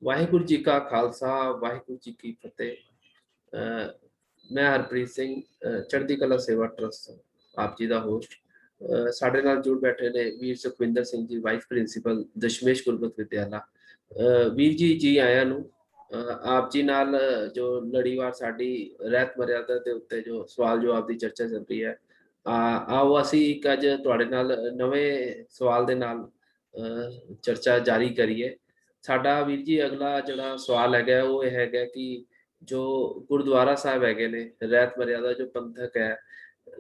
ਵਾਹਿਗੁਰੂ ਜੀ ਕਾ ਖਾਲਸਾ, ਵਾਹਿਗੁਰੂ ਜੀ ਕੀ ਫਤਿਹ। ਮੈਂ ਹਰਪ੍ਰੀਤ ਸਿੰਘ, ਚੜ੍ਹਦੀ ਕਲਾ ਸੇਵਾ ਟਰਸਟ ਆਪ ਜੀ ਦਾ ਹੋਸਟ। ਸਾਡੇ ਨਾਲ ਜੁੜ ਬੈਠੇ ਨੇ ਵੀਰ ਸੁਖਵਿੰਦਰ ਸਿੰਘ ਜੀ, ਵਾਈਸ ਪ੍ਰਿੰਸੀਪਲ ਦਸ਼ਮੇਸ਼ ਗੁਰਮਤਿ ਵਿਦਿਆਲਾ। ਵੀਰ ਜੀ, ਜੀ ਆਇਆਂ ਨੂੰ। ਆਪ ਜੀ ਨਾਲ ਜੋ ਲੜੀਵਾਰ ਸਾਡੀ ਰਹਿਤ ਮਰਿਆਦਾ ਦੇ ਉੱਤੇ ਜੋ ਸਵਾਲ ਜਵਾਬ ਦੀ ਚਰਚਾ ਚੱਲ ਰਹੀ ਹੈ, ਆਓ ਅਸੀਂ ਇੱਕ ਅੱਜ ਤੁਹਾਡੇ ਨਾਲ ਨਵੇਂ ਸਵਾਲ ਦੇ ਨਾਲ ਚਰਚਾ ਜਾਰੀ ਕਰੀਏ। ਸਾਡਾ ਵੀਰ ਜੀ ਅਗਲਾ ਜਿਹੜਾ ਸਵਾਲ ਹੈਗਾ ਉਹ ਇਹ ਹੈਗਾ ਕਿ ਜੋ ਗੁਰਦੁਆਰਾ ਸਾਹਿਬ ਹੈਗੇ ਨੇ, ਰਹਿਤ ਮਰਿਆਦਾ ਜੋ ਪੰਥਕ ਹੈ,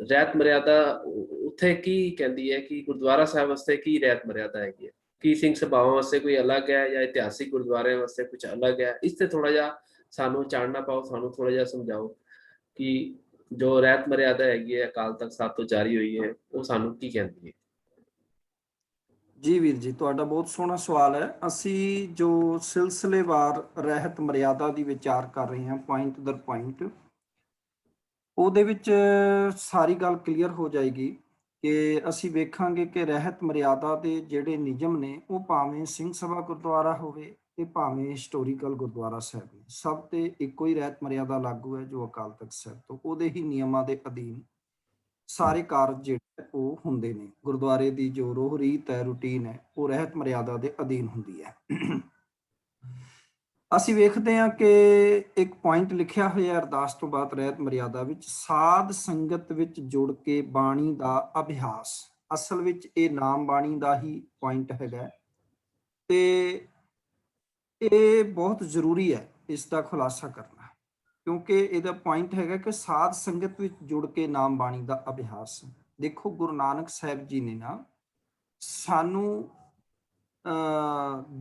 ਰਹਿਤ ਮਰਿਆਦਾ ਉੱਥੇ ਕੀ ਕਹਿੰਦੀ ਹੈ ਕਿ ਗੁਰਦੁਆਰਾ ਸਾਹਿਬ ਵਾਸਤੇ ਕੀ ਰਹਿਤ ਮਰਿਆਦਾ ਹੈਗੀ ਹੈ? ਕੀ ਸਿੰਘ ਸਭਾਵਾਂ ਵਾਸਤੇ ਕੋਈ ਅਲੱਗ ਹੈ ਜਾਂ ਇਤਿਹਾਸਿਕ ਗੁਰਦੁਆਰਿਆਂ ਵਾਸਤੇ ਕੁਝ ਅਲੱਗ ਹੈ? ਇਸ ਤੇ ਥੋੜਾ ਜਿਹਾ ਸਾਨੂੰ ਚਾਨਣਾ ਪਾਓ, ਸਾਨੂੰ ਥੋੜਾ ਜਿਹਾ ਸਮਝਾਓ ਕਿ ਜੋ ਰਹਿਤ ਮਰਿਆਦਾ ਹੈਗੀ ਹੈ ਅਕਾਲ ਤਖਤ ਸਾਹਿਬ ਤੋਂ ਜਾਰੀ ਹੋਈ ਹੈ, ਉਹ ਸਾਨੂੰ ਕੀ ਕਹਿੰਦੀ ਹੈ? ਜੀ ਵੀਰ ਜੀ, ਤੁਹਾਡਾ ਬਹੁਤ ਸੋਹਣਾ ਸਵਾਲ ਹੈ। ਅਸੀਂ ਜੋ ਸਿਲਸਿਲੇਵਾਰ ਰਹਿਤ ਮਰਿਆਦਾ ਦੀ ਵਿਚਾਰ ਕਰ ਰਹੇ ਹਾਂ, ਪੁਆਇੰਟ ਦਰ ਪੁਆਇੰਟ, ਉਹਦੇ ਵਿੱਚ ਸਾਰੀ ਗੱਲ ਕਲੀਅਰ ਹੋ ਜਾਏਗੀ ਕਿ ਅਸੀਂ ਵੇਖਾਂਗੇ ਕਿ ਰਹਿਤ ਮਰਿਆਦਾ ਦੇ ਜਿਹੜੇ ਨਿਯਮ ਨੇ ਉਹ ਭਾਵੇਂ ਸਿੰਘ ਸਭਾ ਗੁਰਦੁਆਰਾ ਹੋਵੇ ਤੇ ਭਾਵੇਂ ਹਿਸਟੋਰੀਕਲ ਗੁਰਦੁਆਰਾ ਸਾਹਿਬ ਨੇ, ਸਭ ਤੇ ਇੱਕੋ ਹੀ ਰਹਿਤ ਮਰਿਆਦਾ ਲਾਗੂ ਹੈ ਜੋ ਅਕਾਲ ਤਖਤ ਸਾਹਿਬ ਤੋਂ ਉਹਦੇ ਹੀ ਨਿਯਮਾਂ ਦੇ ਅਧੀਨ ਸਾਰੇ ਕਾਰਜ ਜਿਹੜੇ ਉਹ ਹੁੰਦੇ ਨੇ। ਗੁਰਦੁਆਰੇ ਦੀ ਜੋ ਰੋਹ ਰੀਤ ਹੈ, ਰੂਟੀਨ ਹੈ, ਉਹ ਰਹਿਤ ਮਰਿਆਦਾ ਦੇ ਅਧੀਨ ਹੁੰਦੀ ਹੈ। ਅਸੀਂ ਵੇਖਦੇ ਹਾਂ ਕਿ ਇੱਕ ਪੁਆਇੰਟ ਲਿਖਿਆ ਹੋਇਆ ਅਰਦਾਸ ਤੋਂ ਬਾਅਦ ਰਹਿਤ ਮਰਿਆਦਾ ਵਿੱਚ, ਸਾਧ ਸੰਗਤ ਵਿੱਚ ਜੁੜ ਕੇ ਬਾਣੀ ਦਾ ਅਭਿਆਸ। ਅਸਲ ਵਿੱਚ ਇਹ ਨਾਮ ਬਾਣੀ ਦਾ ਹੀ ਪੁਆਇੰਟ ਹੈਗਾ ਤੇ ਇਹ ਬਹੁਤ ਜ਼ਰੂਰੀ ਹੈ ਇਸ ਦਾ ਖੁਲਾਸਾ ਕਰਨਾ, ਕਿਉਂਕਿ ਇਹਦਾ ਪੁਆਇੰਟ ਹੈਗਾ ਕਿ ਸਾਧ ਸੰਗਤ ਵਿੱਚ ਜੁੜ ਕੇ ਨਾਮ ਬਾਣੀ ਦਾ ਅਭਿਆਸ। ਦੇਖੋ, ਗੁਰੂ ਨਾਨਕ ਸਾਹਿਬ ਜੀ ਨੇ ਨਾ ਸਾਨੂੰ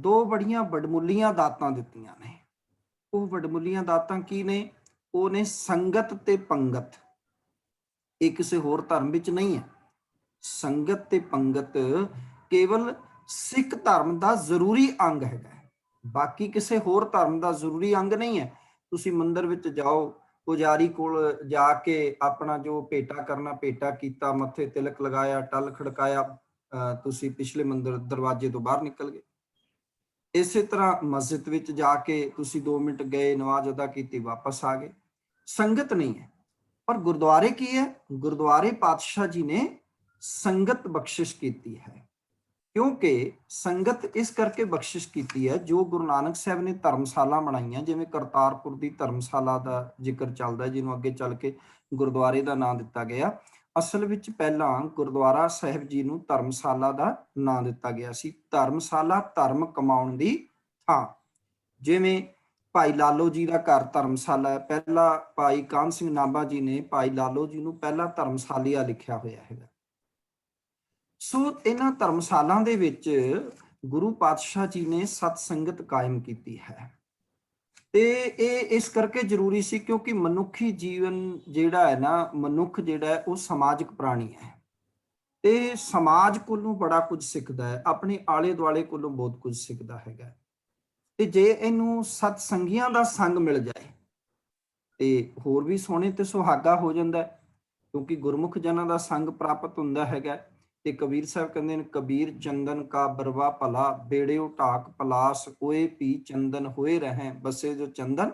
ਦੋ ਬੜੀਆਂ ਵਡਮੁੱਲੀਆਂ ਦਾਤਾਂ ਦਿੱਤੀਆਂ ਨੇ। ਉਹ ਵਡਮੁੱਲੀਆਂ ਦਾਤਾਂ ਕੀ ਨੇ? ਉਹ ਨੇ ਸੰਗਤ ਤੇ ਪੰਗਤ। ਇਹ ਕਿਸੇ ਹੋਰ ਧਰਮ ਵਿੱਚ ਨਹੀਂ ਹੈ। ਸੰਗਤ ਤੇ ਪੰਗਤ ਕੇਵਲ ਸਿੱਖ ਧਰਮ ਦਾ ਜ਼ਰੂਰੀ ਅੰਗ ਹੈਗਾ, ਬਾਕੀ ਕਿਸੇ ਹੋਰ ਧਰਮ ਦਾ ਜ਼ਰੂਰੀ ਅੰਗ ਨਹੀਂ ਹੈ। ਤੁਸੀਂ ਮੰਦਿਰ ਵਿੱਚ ਜਾਓ, ਪੁਜਾਰੀ ਕੋਲ ਜਾ ਕੇ ਆਪਣਾ ਜੋ ਭੇਟਾ ਕਰਨਾ ਭੇਟਾ ਕੀਤਾ, ਮੱਥੇ ਤਿਲਕ ਲਗਾਇਆ, ਟਲ ਖੜਕਾਇਆ, ਤੁਸੀਂ ਪਿਛਲੇ ਮੰਦਿਰ ਦਰਵਾਜ਼ੇ ਤੋਂ ਬਾਹਰ ਨਿਕਲ ਗਏ। ਇਸੇ ਤਰ੍ਹਾਂ ਮਸਜਿਦ ਵਿੱਚ ਜਾ ਕੇ ਤੁਸੀਂ 2 ਮਿੰਟ ਗਏ, ਨਮਾਜ਼ ਅਦਾ ਕੀਤੀ, ਵਾਪਸ ਆ ਗਏ। ਸੰਗਤ ਨਹੀਂ ਹੈ। ਪਰ ਗੁਰਦੁਆਰੇ ਕੀ ਹੈ? ਗੁਰਦੁਆਰੇ ਪਾਤਸ਼ਾਹ ਜੀ ਨੇ ਸੰਗਤ ਬਖਸ਼ਿਸ਼ ਕੀਤੀ ਹੈ। ਕਿਉਂਕਿ ਸੰਗਤ ਇਸ ਕਰਕੇ ਬਖਸ਼ਿਸ਼ ਕੀਤੀ ਹੈ, ਜੋ ਗੁਰੂ ਨਾਨਕ ਸਾਹਿਬ ਨੇ ਧਰਮਸ਼ਾਲਾ ਬਣਾਈਆਂ, ਜਿਵੇਂ ਕਰਤਾਰਪੁਰ ਦੀ ਧਰਮਸ਼ਾਲਾ ਦਾ ਜ਼ਿਕਰ ਚੱਲਦਾ, ਜਿਹਨੂੰ ਅੱਗੇ ਚੱਲ ਕੇ ਗੁਰਦੁਆਰੇ ਦਾ ਨਾਂ ਦਿੱਤਾ ਗਿਆ। ਅਸਲ ਵਿੱਚ ਪਹਿਲਾਂ ਗੁਰਦੁਆਰਾ ਸਾਹਿਬ ਜੀ ਨੂੰ ਧਰਮਸ਼ਾਲਾ ਦਾ ਨਾਂ ਦਿੱਤਾ ਗਿਆ ਸੀ। ਧਰਮਸ਼ਾਲਾ ਧਰਮ ਕਮਾਉਣ ਦੀ ਥਾਂ। ਜਿਵੇਂ ਭਾਈ ਲਾਲੋ ਜੀ ਦਾ ਘਰ ਧਰਮਸ਼ਾਲਾ ਹੈ। ਪਹਿਲਾਂ ਭਾਈ ਕਾਹਨ ਸਿੰਘ ਨਾਭਾ ਜੀ ਨੇ ਭਾਈ ਲਾਲੋ ਜੀ ਨੂੰ ਪਹਿਲਾਂ ਧਰਮਸ਼ਾਲੀਆ ਲਿਖਿਆ ਹੋਇਆ ਹੈਗਾ। ਸੋ ਇਹਨਾਂ ਧਰਮਸ਼ਾਲਾਂ ਦੇ ਵਿੱਚ ਗੁਰੂ ਪਾਤਸ਼ਾਹ ਜੀ ਨੇ ਸਤ ਸੰਗਤ ਕਾਇਮ ਕੀਤੀ ਹੈ ਤੇ ਇਹ ਇਸ ਕਰਕੇ ਜ਼ਰੂਰੀ ਸੀ ਕਿਉਂਕਿ ਮਨੁੱਖੀ ਜੀਵਨ ਜਿਹੜਾ ਹੈ ਨਾ, ਮਨੁੱਖ ਜਿਹੜਾ ਹੈ ਉਹ ਸਮਾਜਿਕ ਪ੍ਰਾਣੀ ਹੈ ਤੇ ਸਮਾਜ ਕੋਲੋਂ ਬੜਾ ਕੁਝ ਸਿੱਖਦਾ ਹੈ, ਆਪਣੇ ਆਲੇ ਦੁਆਲੇ ਕੋਲੋਂ ਬਹੁਤ ਕੁਝ ਸਿੱਖਦਾ ਹੈਗਾ। ਤੇ ਜੇ ਇਹਨੂੰ ਸਤ ਸੰਗੀਆਂ ਦਾ ਸੰਗ ਮਿਲ ਜਾਏ ਤੇ ਹੋਰ ਵੀ ਸੋਹਣੇ ਤੇ ਸੁਹਾਗਾ ਹੋ ਜਾਂਦਾ, ਕਿਉਂਕਿ ਗੁਰਮੁਖ ਜਨਾਂ ਦਾ ਸੰਗ ਪ੍ਰਾਪਤ ਹੁੰਦਾ ਹੈਗਾ। ਤੇ ਕਬੀਰ ਸਾਹਿਬ ਕਹਿੰਦੇ ਨੇ, ਕਬੀਰ ਚੰਦਨ ਕਾ ਬਰਵਾ ਭਲਾ, ਬੇੜਿਓ ਢਾਕ ਪਲਾਸ, ਹੋਏ ਪੀ ਚੰਦਨ ਹੋਏ ਰਹੇ, ਬਸੇ ਜੋ ਚੰਦਨ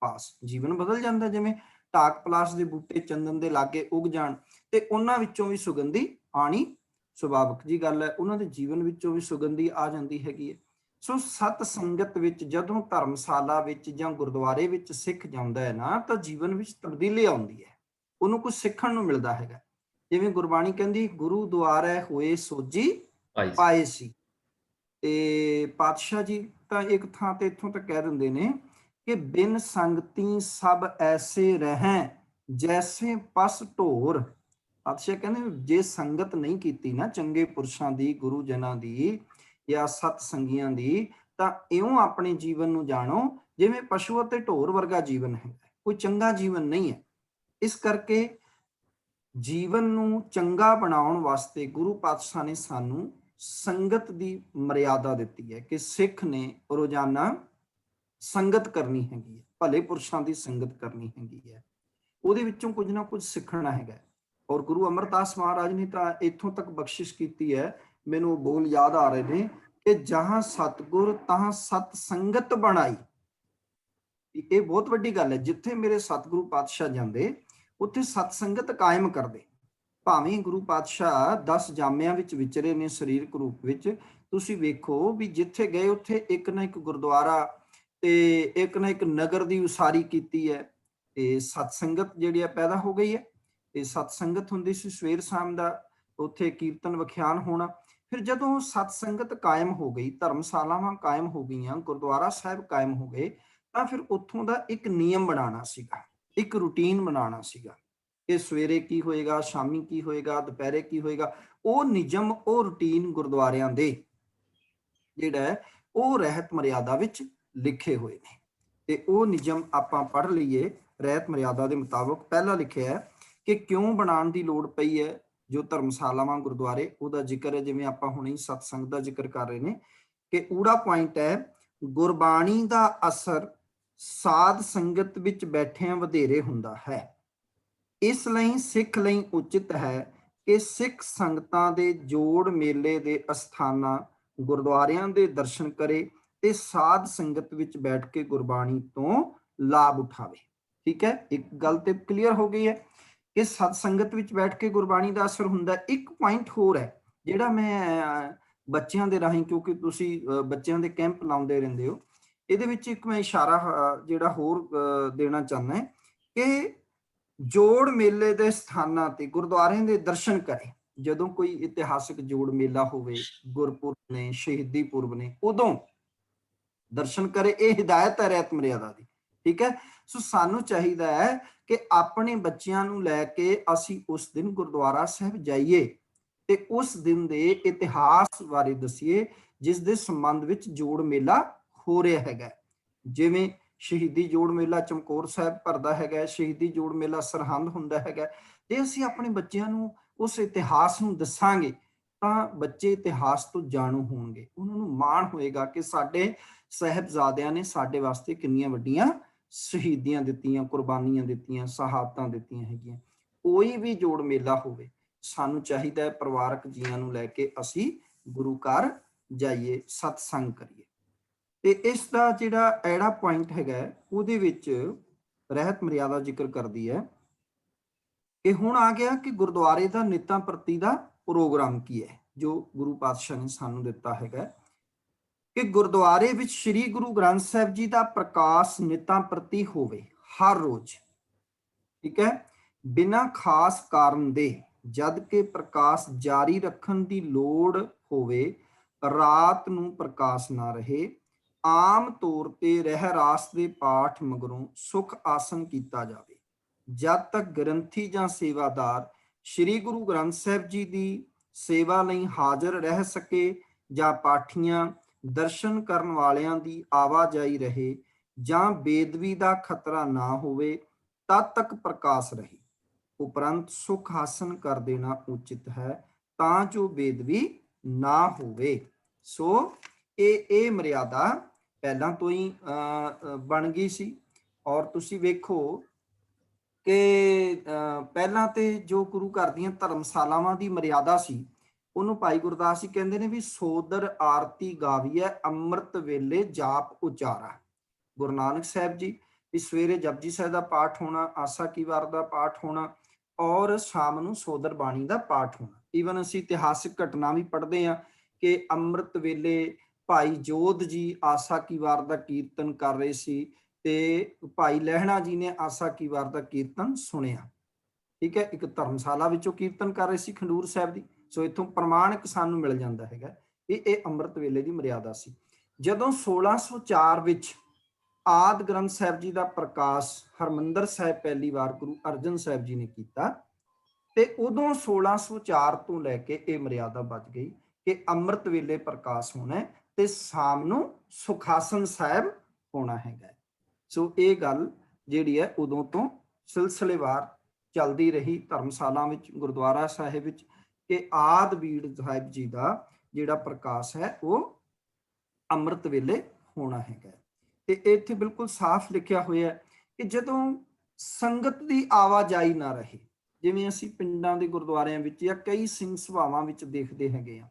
ਪਾਸ। ਜੀਵਨ ਬਦਲ ਜਾਂਦਾ, ਜਿਵੇਂ ਢਾਕ ਪਲਾਸ ਦੇ ਬੂਟੇ ਚੰਦਨ ਦੇ ਲਾਗੇ ਉਗ ਜਾਣ ਤੇ ਉਹਨਾਂ ਵਿੱਚੋਂ ਵੀ ਸੁਗੰਧੀ ਆਣੀ ਸੁਭਾਵਿਕ ਜੀ ਗੱਲ ਹੈ, ਉਹਨਾਂ ਦੇ ਜੀਵਨ ਵਿੱਚੋਂ ਵੀ ਸੁਗੰਧੀ ਆ ਜਾਂਦੀ ਹੈਗੀ ਹੈ। ਸੋ ਸਤ ਸੰਗਤ ਵਿੱਚ ਜਦੋਂ ਧਰਮਸ਼ਾਲਾ ਵਿੱਚ ਜਾਂ ਗੁਰਦੁਆਰੇ ਵਿੱਚ ਸਿੱਖ ਜਾਂਦਾ ਹੈ ਨਾ, ਤਾਂ ਜੀਵਨ ਵਿੱਚ ਤਬਦੀਲੀ ਆਉਂਦੀ ਹੈ, ਉਹਨੂੰ ਕੁਝ ਸਿੱਖਣ ਨੂੰ ਮਿਲਦਾ ਹੈਗਾ। ਜਿਵੇਂ ਗੁਰਬਾਣੀ ਕਹਿੰਦੀ, ਗੁਰੂ ਦੁਆਰੇ ਹੋਏ ਸੋਝੀ ਪਾਏ ਸੀ। ਤੇ ਪਾਤਸ਼ਾਹ ਜੀ ਤਾਂ ਇੱਕ ਥਾਂ ਤੇ ਇੱਥੋਂ ਤੱਕ ਕਹਿ ਦਿੰਦੇ ਨੇ ਕਿ ਬਿਨ ਸੰਗਤੀ ਸਭ ਐਸੇ ਰਹਿ ਜੈਸੇ ਪਸ ਢੋਰ। ਪਾਤਸ਼ਾਹ ਕਹਿੰਦੇ ਜੇ ਸੰਗਤ ਨਹੀਂ ਕੀਤੀ ਨਾ ਚੰਗੇ ਪੁਰਸ਼ਾਂ ਦੀ, ਗੁਰੂ ਜਨਾਂ ਦੀ ਜਾਂ ਸਤ ਸੰਗੀਆਂ ਦੀ, ਤਾਂ ਇਉਂ ਆਪਣੇ ਜੀਵਨ ਨੂੰ ਜਾਣੋ ਜਿਵੇਂ ਪਸ਼ੂ ਅਤੇ ਢੋਰ ਵਰਗਾ ਜੀਵਨ ਹੈ, ਕੋਈ ਚੰਗਾ ਜੀਵਨ ਨਹੀਂ ਹੈ। ਇਸ ਕਰਕੇ ਜੀਵਨ ਨੂੰ ਚੰਗਾ ਬਣਾਉਣ ਵਾਸਤੇ ਗੁਰੂ ਪਾਤਸ਼ਾਹ ਨੇ ਸਾਨੂੰ ਸੰਗਤ ਦੀ ਮਰਿਆਦਾ ਦਿੱਤੀ ਹੈ ਕਿ ਸਿੱਖ ਨੇ ਰੋਜ਼ਾਨਾ ਸੰਗਤ ਕਰਨੀ ਹੈਗੀ ਹੈ, ਭਲੇ ਪੁਰਸ਼ਾਂ ਦੀ ਸੰਗਤ ਕਰਨੀ ਹੈਗੀ ਹੈ, ਉਹਦੇ ਵਿੱਚੋਂ ਕੁਝ ਨਾ ਕੁਝ ਸਿੱਖਣਾ ਹੈਗਾ। ਔਰ ਗੁਰੂ ਅਮਰਦਾਸ ਮਹਾਰਾਜ ਨੇ ਤਾਂ ਇੱਥੋਂ ਤੱਕ ਬਖਸ਼ਿਸ਼ ਕੀਤੀ ਹੈ, ਮੈਨੂੰ ਬੋਲ ਯਾਦ ਆ ਰਹੇ ਨੇ ਕਿ ਜਹਾਂ ਸਤਿਗੁਰ ਤਹਾਂ ਸਤ ਸੰਗਤ ਬਣਾਈ। ਇਹ ਬਹੁਤ ਵੱਡੀ ਗੱਲ ਹੈ। ਜਿੱਥੇ ਮੇਰੇ ਸਤਿਗੁਰੂ ਪਾਤਸ਼ਾਹ ਜਾਂਦੇ ਉੱਥੇ ਸਤ ਸੰਗਤ ਕਾਇਮ ਕਰਦੇ। ਭਾਵੇਂ ਗੁਰੂ ਪਾਤਸ਼ਾਹ 10 ਜਾਮਿਆਂ ਵਿੱਚ ਵਿਚਰੇ ਨੇ ਸਰੀਰਕ ਰੂਪ ਵਿੱਚ, ਤੁਸੀਂ ਵੇਖੋ ਵੀ ਜਿੱਥੇ ਗਏ ਉੱਥੇ ਇੱਕ ਨਾ ਇੱਕ ਗੁਰਦੁਆਰਾ ਤੇ ਇੱਕ ਨਾ ਇੱਕ ਨਗਰ ਦੀ ਉਸਾਰੀ ਕੀਤੀ ਹੈ। ਤੇ ਸਤ ਸੰਗਤ ਜਿਹੜੀ ਹੈ ਪੈਦਾ ਹੋ ਗਈ ਹੈ। ਤੇ ਸਤ ਸੰਗਤ ਹੁੰਦੀ ਸੀ ਸਵੇਰ ਸ਼ਾਮ ਦਾ, ਉੱਥੇ ਕੀਰਤਨ ਵਿਖਿਆਨ ਹੋਣਾ। ਫਿਰ ਜਦੋਂ ਸਤ ਸੰਗਤ ਕਾਇਮ ਹੋ ਗਈ, ਧਰਮਸ਼ਾਲਾਵਾਂ ਕਾਇਮ ਹੋ ਗਈਆਂ, ਗੁਰਦੁਆਰਾ ਸਾਹਿਬ ਕਾਇਮ ਹੋ ਗਏ, ਤਾਂ ਫਿਰ ਉੱਥੋਂ ਦਾ ਇੱਕ ਨਿਯਮ ਬਣਾਉਣਾ ਸੀਗਾ, ਇੱਕ ਰੂਟੀਨ ਬਣਾਉਣਾ ਸੀਗਾ ਕਿ ਸਵੇਰੇ ਕੀ ਹੋਏਗਾ, ਸ਼ਾਮੀ ਕੀ ਹੋਏਗਾ, ਦੁਪਹਿਰੇ ਕੀ ਹੋਏਗਾ। ਉਹ ਨਿਯਮ, ਉਹ ਰੂਟੀਨ ਗੁਰਦੁਆਰਿਆਂ ਦੇ ਜਿਹੜਾ ਹੈ ਉਹ ਰਹਿਤ ਮਰਿਆਦਾ ਵਿੱਚ ਲਿਖੇ ਹੋਏ ਨੇ। ਤੇ ਉਹ ਨਿਯਮ ਆਪਾਂ ਪੜ੍ਹ ਲਈਏ। ਰਹਿਤ ਮਰਿਆਦਾ ਦੇ ਮੁਤਾਬਕ ਪਹਿਲਾ ਲਿਖਿਆ ਹੈ ਕਿ ਕਿਉਂ ਬਣਾਉਣ ਦੀ ਲੋੜ ਪਈ ਹੈ ਜੋ ਧਰਮਸ਼ਾਲਾਵਾਂ ਗੁਰਦੁਆਰੇ, ਉਹਦਾ ਜ਼ਿਕਰ ਹੈ। ਜਿਵੇਂ ਆਪਾਂ ਹੁਣੇ ਸਤਸੰਗ ਦਾ ਜ਼ਿਕਰ ਕਰ ਰਹੇ ਨੇ ਕਿ ਊੜਾ ਪੁਆਇੰਟ ਹੈ, ਗੁਰਬਾਣੀ ਦਾ ਅਸਰ ਸਾਧ ਸੰਗਤ ਵਿੱਚ ਬੈਠਿਆਂ ਵਧੇਰੇ ਹੁੰਦਾ ਹੈ। ਇਸ ਲਈ ਸਿੱਖ ਲਈ ਉਚਿਤ ਹੈ ਕਿ ਸਿੱਖ ਸੰਗਤਾਂ ਦੇ ਜੋੜ ਮੇਲੇ ਦੇ ਅਸਥਾਨਾਂ ਗੁਰਦੁਆਰਿਆਂ ਦੇ ਦਰਸ਼ਨ ਕਰੇ ਤੇ ਸਾਧ ਸੰਗਤ ਵਿੱਚ ਬੈਠ ਕੇ ਗੁਰਬਾਣੀ ਤੋਂ ਲਾਭ ਉਠਾਵੇ। ਠੀਕ ਹੈ, ਇੱਕ ਗੱਲ ਤੇ ਕਲੀਅਰ ਹੋ ਗਈ ਹੈ ਕਿ ਸਤ ਸੰਗਤ ਵਿੱਚ ਬੈਠ ਕੇ ਗੁਰਬਾਣੀ ਦਾ ਅਸਰ ਹੁੰਦਾ। ਇੱਕ ਪੁਆਇੰਟ ਹੋਰ ਹੈ ਜਿਹੜਾ ਮੈਂ ਬੱਚਿਆਂ ਦੇ ਰਾਹੀਂ, ਕਿਉਂਕਿ ਤੁਸੀਂ ਬੱਚਿਆਂ ਦੇ ਕੈਂਪ ਲਾਉਂਦੇ ਰਹਿੰਦੇ ਹੋ, ਇਹਦੇ ਵਿੱਚ ਇੱਕ ਮੈਂ ਇਸ਼ਾਰਾ ਜਿਹੜਾ ਹੋਰ ਦੇਣਾ ਚਾਹੁੰਦਾ ਕਿ ਜੋੜ ਮੇਲੇ ਦੇ ਸਥਾਨਾਂ ਤੇ ਗੁਰਦੁਆਰਿਆਂ ਦੇ ਦਰਸ਼ਨ ਕਰੇ। ਜਦੋਂ ਕੋਈ ਇਤਿਹਾਸਕ ਜੋੜ ਮੇਲਾ ਹੋਵੇ, ਗੁਰਪੁਰਬ ਨੇ, ਸ਼ਹੀਦੀ ਪੁਰਬ ਨੇ, ਉਦੋਂ ਦਰਸ਼ਨ ਕਰੇ। ਇਹ ਹਿਦਾਇਤ ਹੈ ਰਹਿਤ ਮਰਿਆਦਾ ਦੀ। ਠੀਕ ਹੈ, ਸੋ ਸਾਨੂੰ ਚਾਹੀਦਾ ਹੈ ਕਿ ਆਪਣੇ ਬੱਚਿਆਂ ਨੂੰ ਲੈ ਕੇ ਅਸੀਂ ਉਸ ਦਿਨ ਗੁਰਦੁਆਰਾ ਸਾਹਿਬ ਜਾਈਏ ਤੇ ਉਸ ਦਿਨ ਦੇ ਇਤਿਹਾਸ ਬਾਰੇ ਦੱਸੀਏ ਜਿਸ ਦੇ ਸੰਬੰਧ ਵਿੱਚ ਜੋੜ ਮੇਲਾ ਹੋ ਰਿਹਾ ਹੈਗਾ। ਜਿਵੇਂ ਸ਼ਹੀਦੀ ਜੋੜ ਮੇਲਾ ਚਮਕੌਰ ਸਾਹਿਬ ਭਰਦਾ ਹੈਗਾ, ਸ਼ਹੀਦੀ ਜੋੜ ਮੇਲਾ ਸਰਹੰਦ ਹੁੰਦਾ ਹੈਗਾ। ਜੇ ਅਸੀਂ ਆਪਣੇ ਬੱਚਿਆਂ ਨੂੰ ਉਸ ਇਤਿਹਾਸ ਨੂੰ ਦੱਸਾਂਗੇ ਤਾਂ ਬੱਚੇ ਇਤਿਹਾਸ ਤੋਂ ਜਾਣੂ ਹੋਣਗੇ, ਉਹਨਾਂ ਨੂੰ ਮਾਣ ਹੋਏਗਾ ਕਿ ਸਾਡੇ ਸਾਹਿਬਜ਼ਾਦਿਆਂ ਨੇ ਸਾਡੇ ਵਾਸਤੇ ਕਿੰਨੀਆਂ ਵੱਡੀਆਂ ਸ਼ਹੀਦੀਆਂ ਦਿੱਤੀਆਂ, ਕੁਰਬਾਨੀਆਂ ਦਿੱਤੀਆਂ, ਸ਼ਹਾਦਤਾਂ ਦਿੱਤੀਆਂ ਹੈਗੀਆਂ। ਕੋਈ ਵੀ ਜੋੜ ਮੇਲਾ ਹੋਵੇ, ਸਾਨੂੰ ਚਾਹੀਦਾ ਹੈ ਪਰਿਵਾਰਕ ਜੀਆਂ ਨੂੰ ਲੈ ਕੇ ਅਸੀਂ ਗੁਰੂ ਘਰ ਜਾਈਏ, ਸਤਸੰਗ ਕਰੀਏ। ਤੇ ਇਸ ਦਾ ਜਿਹੜਾ ਐੜਾ ਪੁਆਇੰਟ ਹੈਗਾ ਉਹਦੇ ਵਿੱਚ ਰਹਿਤ ਮਰਿਆਦਾ ਜ਼ਿਕਰ ਕਰਦੀ ਹੈ ਕਿ ਹੁਣ ਆ ਗਿਆ ਕਿ ਗੁਰਦੁਆਰੇ ਦਾ ਨਿੱਤਾਂ ਪ੍ਰਤੀ ਦਾ ਪ੍ਰੋਗਰਾਮ ਕੀ ਹੈ, ਜੋ ਗੁਰੂ ਪਾਤਸ਼ਾਹ ਨੇ ਸਾਨੂੰ ਦਿੱਤਾ ਹੈਗਾ ਕਿ ਗੁਰਦੁਆਰੇ ਵਿੱਚ ਸ੍ਰੀ ਗੁਰੂ ਗ੍ਰੰਥ ਸਾਹਿਬ ਜੀ ਦਾ ਪ੍ਰਕਾਸ਼ ਨਿੱਤਾਂ ਪ੍ਰਤੀ ਹੋਵੇ ਹਰ ਰੋਜ਼। ਠੀਕ ਹੈ, ਬਿਨਾਂ ਖਾਸ ਕਾਰਨ ਦੇ, ਜਦ ਕਿ ਪ੍ਰਕਾਸ਼ ਜਾਰੀ ਰੱਖਣ ਦੀ ਲੋੜ ਹੋਵੇ, ਰਾਤ ਨੂੰ ਪ੍ਰਕਾਸ਼ ਨਾ ਰਹੇ। ਆਮ ਤੌਰ ਤੇ ਰਹਿ ਰਾਸ ਦੇ ਪਾਠ ਮਗਰੋਂ ਸੁਖ ਆਸਨ ਕੀਤਾ ਜਾਵੇ। ਜਦ ਤੱਕ ਗ੍ਰੰਥੀ ਜਾਂ ਸੇਵਾਦਾਰ ਸ੍ਰੀ ਗੁਰੂ ਗ੍ਰੰਥ ਸਾਹਿਬ ਜੀ ਦੀ ਸੇਵਾ ਲਈ ਹਾਜ਼ਰ ਰਹਿ ਸਕੇ ਜਾਂ ਪਾਠੀਆਂ ਦਰਸ਼ਨ ਕਰਨ ਵਾਲਿਆਂ ਦੀ ਆਵਾਜਾਈ ਰਹੇ ਜਾਂ ਬੇਦਬੀ ਦਾ ਖਤਰਾ ਨਾ ਹੋਵੇ, ਤਦ ਤੱਕ ਪ੍ਰਕਾਸ਼ ਰਹੇ। ਉਪਰੰਤ ਸੁਖ ਆਸਨ ਕਰ ਦੇਣਾ ਉਚਿਤ ਹੈ ਤਾਂ ਜੋ ਬੇਦਬੀ ਨਾ ਹੋਵੇ। ਸੋ ਇਹ ਮਰਿਆਦਾ ਪਹਿਲਾਂ ਤੋਂ ਹੀ ਬਣ ਗਈ ਸੀ। ਔਰ ਤੁਸੀਂ ਵੇਖੋ ਕਿ ਪਹਿਲਾਂ ਤੇ ਜੋ ਗੁਰੂ ਘਰ ਦੀਆਂ ਧਰਮਸ਼ਾਲਾਵਾਂ ਦੀ ਮਰਿਆਦਾ ਸੀ, ਉਹਨੂੰ ਭਾਈ ਗੁਰਦਾਸ ਜੀ ਕਹਿੰਦੇ ਨੇ ਵੀ ਸੋਦਰ ਆਰਤੀ ਗਾਵੀਐ ਅੰਮ੍ਰਿਤ ਵੇਲੇ ਜਾਪ ਉਚਾਰਾ। ਗੁਰੂ ਨਾਨਕ ਸਾਹਿਬ ਜੀ ਵੀ ਸਵੇਰੇ ਜਪਜੀ ਸਾਹਿਬ ਦਾ ਪਾਠ ਹੋਣਾ, ਆਸਾ ਕੀ ਵਾਰ ਦਾ ਪਾਠ ਹੋਣਾ ਔਰ ਸ਼ਾਮ ਨੂੰ ਸੋਦਰ ਬਾਣੀ ਦਾ ਪਾਠ ਹੋਣਾ। ਈਵਨ ਅਸੀਂ ਇਤਿਹਾਸਿਕ ਘਟਨਾ ਵੀ ਪੜ੍ਹਦੇ ਹਾਂ ਕਿ ਅੰਮ੍ਰਿਤ ਵੇਲੇ ਭਾਈ ਜੋਧ ਜੀ ਆਸਾ ਕੀ ਵਾਰ ਦਾ ਕੀਰਤਨ ਕਰ ਰਹੇ ਸੀ ਤੇ ਭਾਈ ਲਹਿਣਾ ਜੀ ਨੇ ਆਸਾ ਕੀ ਵਾਰ ਦਾ ਕੀਰਤਨ ਸੁਣਿਆ। ਠੀਕ ਹੈ, ਇੱਕ ਧਰਮਸ਼ਾਲਾ ਵਿੱਚੋਂ ਕੀਰਤਨ ਕਰ ਰਹੇ ਸੀ ਖੰਡੂਰ ਸਾਹਿਬ ਦੀ। ਸੋ ਇੱਥੋਂ ਪ੍ਰਮਾਣਿਕ ਸਾਨੂੰ ਮਿਲ ਜਾਂਦਾ ਹੈਗਾ ਇਹ ਅੰਮ੍ਰਿਤ ਵੇਲੇ ਦੀ ਮਰਿਆਦਾ ਸੀ। ਜਦੋਂ 1604 ਵਿੱਚ ਆਦਿ ਗ੍ਰੰਥ ਸਾਹਿਬ ਜੀ ਦਾ ਪ੍ਰਕਾਸ਼ ਹਰਮੰਦਰ ਸਾਹਿਬ ਪਹਿਲੀ ਵਾਰ ਗੁਰੂ ਅਰਜਨ ਸਾਹਿਬ ਜੀ ਨੇ ਕੀਤਾ ਤੇ ਉਦੋਂ 1604 ਤੋਂ ਲੈ ਕੇ ਇਹ ਮਰਿਆਦਾ ਬਚ ਗਈ ਕਿ ਅੰਮ੍ਰਿਤ ਵੇਲੇ ਪ੍ਰਕਾਸ਼ ਹੋਣਾ ਤੇ ਸ਼ਾਮ ਨੂੰ ਸੁਖਾਸਨ ਸਾਹਿਬ ਹੋਣਾ ਹੈਗਾ। ਸੋ ਇਹ ਗੱਲ ਜਿਹੜੀ ਹੈ ਉਦੋਂ ਤੋਂ ਸਿਲਸਿਲੇਵਾਰ ਚੱਲਦੀ ਰਹੀ ਧਰਮਸ਼ਾਲਾ ਵਿੱਚ, ਗੁਰਦੁਆਰਾ ਸਾਹਿਬ ਵਿੱਚ, ਕਿ ਆਦਿ ਬੀੜ ਸਾਹਿਬ ਜੀ ਦਾ ਜਿਹੜਾ ਪ੍ਰਕਾਸ਼ ਹੈ ਉਹ ਅੰਮ੍ਰਿਤ ਵੇਲੇ ਹੋਣਾ ਹੈਗਾ। ਤੇ ਇੱਥੇ ਬਿਲਕੁਲ ਸਾਫ਼ ਲਿਖਿਆ ਹੋਇਆ ਕਿ ਜਦੋਂ ਸੰਗਤ ਦੀ ਆਵਾਜਾਈ ਨਾ ਰਹੇ, ਜਿਵੇਂ ਅਸੀਂ ਪਿੰਡਾਂ ਦੇ ਗੁਰਦੁਆਰਿਆਂ ਵਿੱਚ ਜਾਂ ਕਈ ਸਿੰਘ ਸਭਾਵਾਂ ਵਿੱਚ ਦੇਖਦੇ ਹੈਗੇ ਆ,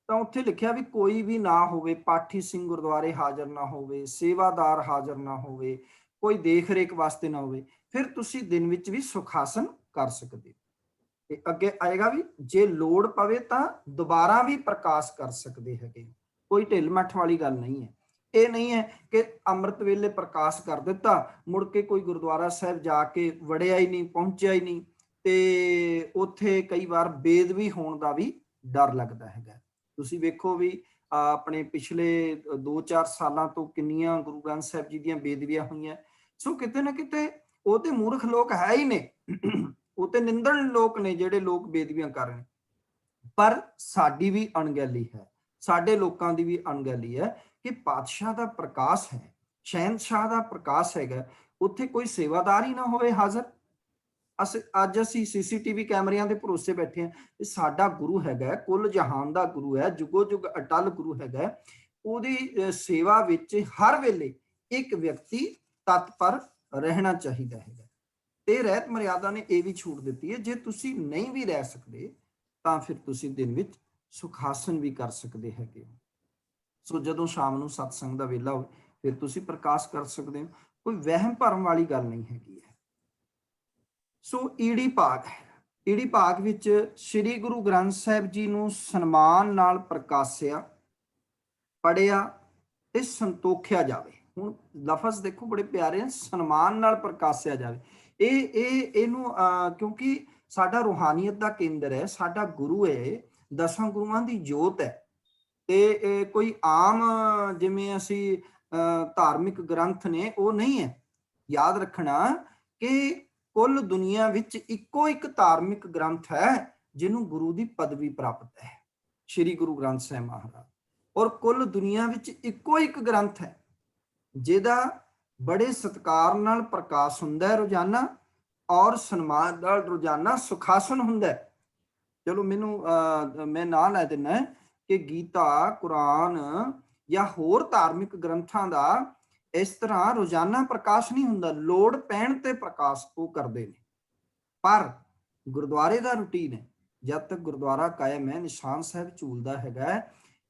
ਤਾਂ ਉੱਥੇ ਲਿਖਿਆ ਵੀ ਕੋਈ ਵੀ ਨਾ ਹੋਵੇ, ਪਾਠੀ ਸਿੰਘ ਗੁਰਦੁਆਰੇ ਹਾਜ਼ਰ ਨਾ ਹੋਵੇ, ਸੇਵਾਦਾਰ ਹਾਜ਼ਰ ਨਾ ਹੋਵੇ, ਕੋਈ ਦੇਖ ਰੇਖ ਵਾਸਤੇ ਨਾ ਹੋਵੇ, ਫਿਰ ਤੁਸੀਂ ਦਿਨ ਵਿੱਚ ਵੀ ਸੁਖਾਸਨ ਕਰ ਸਕਦੇ ਹੋ। ਤੇ ਅੱਗੇ ਆਏਗਾ ਵੀ ਜੇ ਲੋੜ ਪਵੇ ਤਾਂ ਦੁਬਾਰਾ ਵੀ ਪ੍ਰਕਾਸ਼ ਕਰ ਸਕਦੇ ਹੈਗੇ, ਕੋਈ ਢਿੱਲ ਮੱਠ ਵਾਲੀ ਗੱਲ ਨਹੀਂ ਹੈ। ਇਹ ਨਹੀਂ ਹੈ ਕਿ ਅੰਮ੍ਰਿਤ ਵੇਲੇ ਪ੍ਰਕਾਸ਼ ਕਰ ਦਿੱਤਾ, ਮੁੜ ਕੇ ਕੋਈ ਗੁਰਦੁਆਰਾ ਸਾਹਿਬ ਜਾ ਕੇ ਵੜਿਆ ਹੀ ਨਹੀਂ, ਪਹੁੰਚਿਆ ਹੀ ਨਹੀਂ, ਤੇ ਉੱਥੇ ਕਈ ਵਾਰ ਬੇਦਬੀ ਹੋਣ ਦਾ ਵੀ ਡਰ ਲੱਗਦਾ ਹੈਗਾ। ਤੁਸੀਂ ਵੇਖੋ ਵੀ ਆਪਣੇ ਪਿਛਲੇ 2-4 ਸਾਲਾਂ ਤੋਂ ਕਿੰਨੀਆਂ ਗੁਰੂ ਗ੍ਰੰਥ ਸਾਹਿਬ ਜੀ ਦੀਆਂ ਬੇਦਬੀਆਂ ਹੋਈਆਂ। ਸੋ ਕਿਤੇ ਨਾ ਕਿਤੇ ਉਹ ਤੇ ਮੂਰਖ ਲੋਕ ਹੈ ਹੀ ਨੇ, ਉਹ ਤੇ ਨਿੰਦਣ ਲੋਕ ਨੇ ਜਿਹੜੇ ਲੋਕ ਬੇਦਬੀਆਂ ਕਰ ਰਹੇ ਨੇ। ਪਰ ਸਾਡੀ ਵੀ ਅਣਗਹਿਲੀ ਹੈ, ਸਾਡੇ ਲੋਕਾਂ ਦੀ ਵੀ ਅਣਗਹਿਲੀ ਹੈ ਕਿ ਪਾਤਸ਼ਾਹ ਦਾ ਪ੍ਰਕਾਸ਼ ਹੈ, ਸ਼ਹਿਨशाह ਦਾ ਪ੍ਰਕਾਸ਼ ਹੈਗਾ, ਉੱਥੇ ਕੋਈ ਸੇਵਾਦਾਰ ਹੀ ਨਾ ਹੋਵੇ ਹਾਜ਼ਰ। ਅੱਜ ਅਸੀਂ ਸੀਸੀਟੀਵੀ ਕੈਮਰਿਆਂ ਦੇ ਭਰੋਸੇ ਬੈਠੇ ਹਾਂ। ਇਹ ਸਾਡਾ ਗੁਰੂ ਹੈਗਾ, ਕੁੱਲ ਜਹਾਨ ਦਾ ਗੁਰੂ ਹੈ, ਜੁਗੋ ਜੁਗ ਅਟਲ ਗੁਰੂ ਹੈਗਾ, ਉਹਦੀ ਸੇਵਾ ਵਿੱਚ ਹਰ ਵੇਲੇ ਇੱਕ ਵਿਅਕਤੀ ਤਤਪਰ ਰਹਿਣਾ ਚਾਹੀਦਾ ਹੈਗਾ। ਤੇ ਰਹਿਤ ਮਰਿਆਦਾ ਨੇ ਇਹ ਵੀ ਛੂਟ ਦਿੱਤੀ ਹੈ, ਜੇ ਤੁਸੀਂ ਨਹੀਂ ਵੀ ਰਹਿ ਸਕਦੇ ਤਾਂ ਫਿਰ ਤੁਸੀਂ ਦਿਨ ਵਿੱਚ ਸੁਖਾਸਨ ਵੀ ਕਰ ਸਕਦੇ ਹੈਗੇ। ਸੋ ਜਦੋਂ ਸ਼ਾਮ ਨੂੰ ਸਤਸੰਗ ਦਾ ਵੇਲਾ ਹੋਵੇ ਫਿਰ ਤੁਸੀਂ ਪ੍ਰਕਾਸ਼ ਕਰ ਸਕਦੇ ਹੋ, ਕੋਈ ਵਹਿਮ ਭਰਮ ਵਾਲੀ ਗੱਲ ਨਹੀਂ ਹੈਗੀ ਹੈ। ਸੋ ਈੜੀ ਭਾਗ ਹੈ, ਈੜੀ ਭਾਗ ਵਿੱਚ ਸ੍ਰੀ ਗੁਰੂ ਗ੍ਰੰਥ ਸਾਹਿਬ ਜੀ ਨੂੰ ਸਨਮਾਨ ਨਾਲ ਪ੍ਰਕਾਸ਼ਿਆ, ਪੜਿਆ ਤੇ ਸੰਤੋਖਿਆ ਜਾਵੇ। ਹੁਣ ਲਫ਼ਜ਼ ਦੇਖੋ ਬੜੇ ਪਿਆਰੇ ਹਨ, ਸਨਮਾਨ ਨਾਲ ਪ੍ਰਕਾਸ਼ਿਆ ਜਾਵੇ। ਇਹਨੂੰ ਕਿਉਂਕਿ ਸਾਡਾ ਰੂਹਾਨੀਅਤ ਦਾ ਕੇਂਦਰ ਹੈ, ਸਾਡਾ ਗੁਰੂ ਹੈ, 10 ਗੁਰੂਆਂ ਦੀ ਜੋਤ ਹੈ। ਤੇ ਕੋਈ ਆਮ ਜਿਵੇਂ ਅਸੀਂ ਧਾਰਮਿਕ ਗ੍ਰੰਥ ਨੇ ਉਹ ਨਹੀਂ ਹੈ। ਯਾਦ ਰੱਖਣਾ ਕਿ ਕੁੱਲ ਦੁਨੀਆ ਵਿੱਚ ਇੱਕੋ ਇੱਕ ਧਾਰਮਿਕ ਗ੍ਰੰਥ ਹੈ ਜਿਹਨੂੰ ਗੁਰੂ ਦੀ ਪਦਵੀ ਪ੍ਰਾਪਤ ਹੈ, ਸ੍ਰੀ ਗੁਰੂ ਗ੍ਰੰਥ ਸਾਹਿਬ ਮਹਾਰਾਜ। ਔਰ ਕੁੱਲ ਦੁਨੀਆ ਵਿੱਚ ਇੱਕੋ ਇੱਕ ਗ੍ਰੰਥ ਹੈ ਜਿਹਦਾ ਬੜੇ ਸਤਿਕਾਰ ਨਾਲ ਪ੍ਰਕਾਸ਼ ਹੁੰਦਾ ਹੈ ਰੋਜ਼ਾਨਾ, ਔਰ ਸਨਮਾਨ ਨਾਲ ਰੋਜ਼ਾਨਾ ਸੁਖਾਸਨ ਹੁੰਦਾ ਹੈ। ਚਲੋ ਮੈਨੂੰ ਮੈਂ ਨਾਂ ਲੈ ਦਿੰਦਾ ਕਿ ਗੀਤਾ, ਕੁਰਾਨ ਜਾਂ ਹੋਰ ਧਾਰਮਿਕ ਗ੍ਰੰਥਾਂ ਦਾ ਇਸ ਤਰ੍ਹਾਂ ਰੋਜ਼ਾਨਾ ਪ੍ਰਕਾਸ਼ ਨਹੀਂ ਹੁੰਦਾ, ਲੋੜ ਪੈਣ ਤੇ ਪ੍ਰਕਾਸ਼ ਉਹ ਕਰਦੇ ਨੇ। ਪਰ ਗੁਰਦੁਆਰੇ ਦਾ ਰੂਟੀਨ ਹੈ, ਜਦ ਤੱਕ ਗੁਰਦੁਆਰਾ ਕਾਇਮ ਹੈ, ਨਿਸ਼ਾਨ ਸਾਹਿਬ ਝੂਲਦਾ ਹੈਗਾ,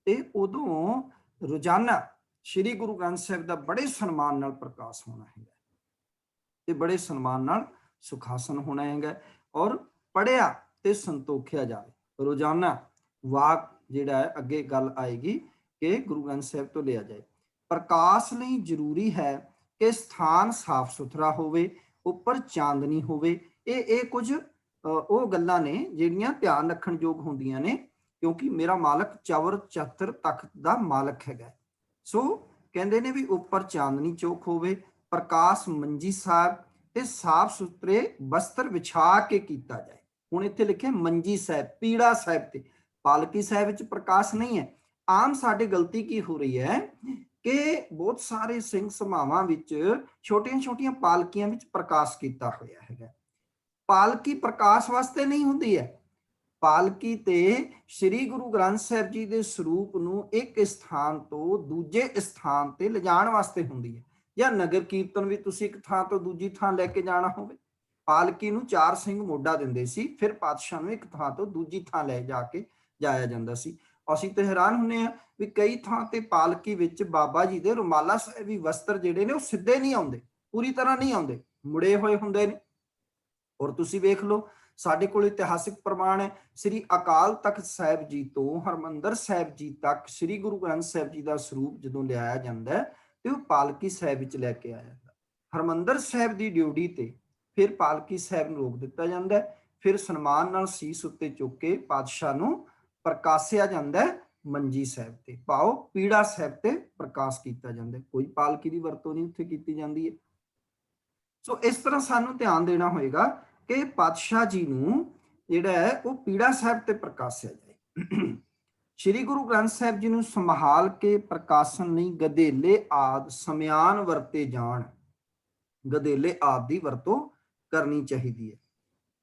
ਤੇ ਉਦੋਂ ਰੋਜ਼ਾਨਾ ਸ੍ਰੀ ਗੁਰੂ ਗ੍ਰੰਥ ਸਾਹਿਬ ਦਾ ਬੜੇ ਸਨਮਾਨ ਨਾਲ ਪ੍ਰਕਾਸ਼ ਹੋਣਾ ਹੈਗਾ ਤੇ ਬੜੇ ਸਨਮਾਨ ਨਾਲ ਸੁਖਾਸਨ ਹੋਣਾ ਹੈਗਾ, ਔਰ ਪੜਿਆ ਤੇ ਸੰਤੋਖਿਆ ਜਾਵੇ। ਰੋਜ਼ਾਨਾ ਵਾਕ ਜਿਹੜਾ ਹੈ, ਅੱਗੇ ਗੱਲ ਆਏਗੀ ਕਿ ਗੁਰੂ ਗ੍ਰੰਥ ਸਾਹਿਬ ਤੋਂ ਲਿਆ ਜਾਏ। ਪ੍ਰਕਾਸ਼ ਲਈ ਜ਼ਰੂਰੀ ਹੈ ਕਿ ਸਥਾਨ ਸਾਫ਼ ਸੁਥਰਾ ਹੋਵੇ, ਉੱਪਰ ਚਾਂਦਨੀ ਹੋਵੇ। ਇਹ ਕੁਝ ਉਹ ਗੱਲਾਂ ਨੇ ਜਿਹੜੀਆਂ ਧਿਆਨ ਰੱਖਣ ਯੋਗ ਹੁੰਦੀਆਂ ਨੇ, ਕਿਉਂਕਿ ਮੇਰਾ ਮਾਲਕ ਚਵਰ ਚਤਰ ਤਖਤ ਦਾ ਮਾਲਕ ਹੈਗਾ। ਸੋ ਕਹਿੰਦੇ ਨੇ ਵੀ ਉੱਪਰ ਚਾਂਦਨੀ ਚੌਕ ਹੋਵੇ, ਪ੍ਰਕਾਸ਼ ਮੰਜੀ ਸਾਹਿਬ ਤੇ ਸਾਫ਼ ਸੁਥਰੇ ਬਸਤਰ ਵਿਛਾ ਕੇ ਕੀਤਾ ਜਾਏ। ਹੁਣ ਇੱਥੇ ਲਿਖਿਆ ਮੰਜੀ ਸਾਹਿਬ, ਪੀੜਾ ਸਾਹਿਬ ਤੇ ਪਾਲਕੀ ਸਾਹਿਬ ਵਿੱਚ ਪ੍ਰਕਾਸ਼ ਨਹੀਂ ਹੈ। ਆਮ ਸਾਡੇ ਗਲਤੀ ਕੀ ਹੋ ਰਹੀ ਹੈ ਕਿ ਬਹੁਤ ਸਾਰੇ ਸਿੰਘ ਸਭਾਵਾਂ ਵਿੱਚ ਛੋਟੀਆਂ ਛੋਟੀਆਂ ਪਾਲਕੀਆਂ ਵਿੱਚ ਪ੍ਰਕਾਸ਼ ਕੀਤਾ ਹੋਇਆ ਹੈਗਾ। ਪਾਲਕੀ ਪ੍ਰਕਾਸ਼ ਵਾਸਤੇ ਨਹੀਂ ਹੁੰਦੀ ਹੈ। ਪਾਲਕੀ ਤੇ ਸ੍ਰੀ ਗੁਰੂ ਗ੍ਰੰਥ ਸਾਹਿਬ ਜੀ ਦੇ ਸਰੂਪ ਨੂੰ ਇੱਕ ਸਥਾਨ ਤੋਂ ਦੂਜੇ ਸਥਾਨ ਤੇ ਲਿਜਾਣ ਵਾਸਤੇ ਹੁੰਦੀ ਹੈ। ਜਾਂ ਨਗਰ ਕੀਰਤਨ ਵੀ ਤੁਸੀਂ ਇੱਕ ਥਾਂ ਤੋਂ ਦੂਜੀ ਥਾਂ ਲੈ ਕੇ ਜਾਣਾ ਹੋਵੇ, ਪਾਲਕੀ ਨੂੰ 4 ਸਿੰਘ ਮੋਢਾ ਦਿੰਦੇ ਸੀ, ਫਿਰ ਪਾਤਸ਼ਾਹ ਨੂੰ ਇੱਕ ਥਾਂ ਤੋਂ ਦੂਜੀ ਥਾਂ ਲੈ ਜਾ ਕੇ ਜਾਇਆ ਜਾਂਦਾ ਸੀ। ਅਸੀਂ ਤੇ ਹੈਰਾਨ ਹੁੰਦੇ ਹਾਂ ਵੀ ਕਈ ਥਾਂ ਤੇ ਪਾਲਕੀ ਵਿੱਚ ਬਾਬਾ ਜੀ ਦੇ ਰੁਮਾਲਾ ਸਾਹਿਬੀ ਵਸਤਰ ਜਿਹੜੇ ਨੇ ਉਹ ਸਿੱਧੇ ਨਹੀਂ ਆਉਂਦੇ, ਪੂਰੀ ਤਰ੍ਹਾਂ ਨਹੀਂ ਆਉਂਦੇ, ਮੁੜੇ ਹੋਏ ਹੁੰਦੇ ਨੇ। ਔਰ ਤੁਸੀਂ ਵੇਖ ਲਓ, ਸਾਡੇ ਕੋਲ ਇਤਿਹਾਸਿਕ ਪ੍ਰਮਾਣ ਹੈ, ਸ੍ਰੀ ਅਕਾਲ ਤਖਤ ਸਾਹਿਬ ਜੀ ਤੋਂ ਹਰਮੰਦਰ ਸਾਹਿਬ ਜੀ ਤੱਕ ਸ੍ਰੀ ਗੁਰੂ ਗ੍ਰੰਥ ਸਾਹਿਬ ਜੀ ਦਾ ਸਰੂਪ ਜਦੋਂ ਲਿਆਇਆ ਜਾਂਦਾ ਤੇ ਉਹ ਪਾਲਕੀ ਸਾਹਿਬ ਵਿੱਚ ਲੈ ਕੇ ਆਇਆ ਜਾਂਦਾ। ਹਰਮੰਦਰ ਸਾਹਿਬ ਦੀ ਡਿਊਟੀ ਤੇ ਫਿਰ ਪਾਲਕੀ ਸਾਹਿਬ ਨੂੰ ਰੋਕ ਦਿੱਤਾ ਜਾਂਦਾ, ਫਿਰ ਸਨਮਾਨ ਨਾਲ ਸੀਸ ਉੱਤੇ ਚੁੱਕ ਕੇ ਪਾਤਸ਼ਾਹ ਨੂੰ ਪ੍ਰਕਾਸ਼ਿਆ ਜਾਂਦਾ ਮੰਜੀ ਸਾਹਿਬ ਤੇ, ਭਾਵ ਪੀੜਾ ਸਾਹਿਬ ਤੇ ਪ੍ਰਕਾਸ਼ ਕੀਤਾ ਜਾਂਦਾ। ਕੋਈ ਪਾਲਕੀ ਦੀ ਵਰਤੋਂ ਨਹੀਂ ਉੱਥੇ ਕੀਤੀ ਜਾਂਦੀ ਹੈ। ਸੋ ਇਸ ਤਰ੍ਹਾਂ ਸਾਨੂੰ ਧਿਆਨ ਦੇਣਾ ਹੋਏਗਾ ਕਿ ਪਾਤਸ਼ਾਹ ਜੀ ਨੂੰ ਜਿਹੜਾ ਹੈ ਉਹ ਪੀੜਾ ਸਾਹਿਬ ਤੇ ਪ੍ਰਕਾਸ਼ਿਆ ਜਾਏ। ਸ੍ਰੀ ਗੁਰੂ ਗ੍ਰੰਥ ਸਾਹਿਬ ਜੀ ਨੂੰ ਸੰਭਾਲ ਕੇ ਪ੍ਰਕਾਸ਼ਨ ਲਈ ਗਧੇਲੇ ਆਦਿ ਸਮਿਆਨ ਵਰਤੇ ਜਾਣ, ਗਧੇਲੇ ਆਦਿ ਦੀ ਵਰਤੋਂ ਕਰਨੀ ਚਾਹੀਦੀ ਹੈ।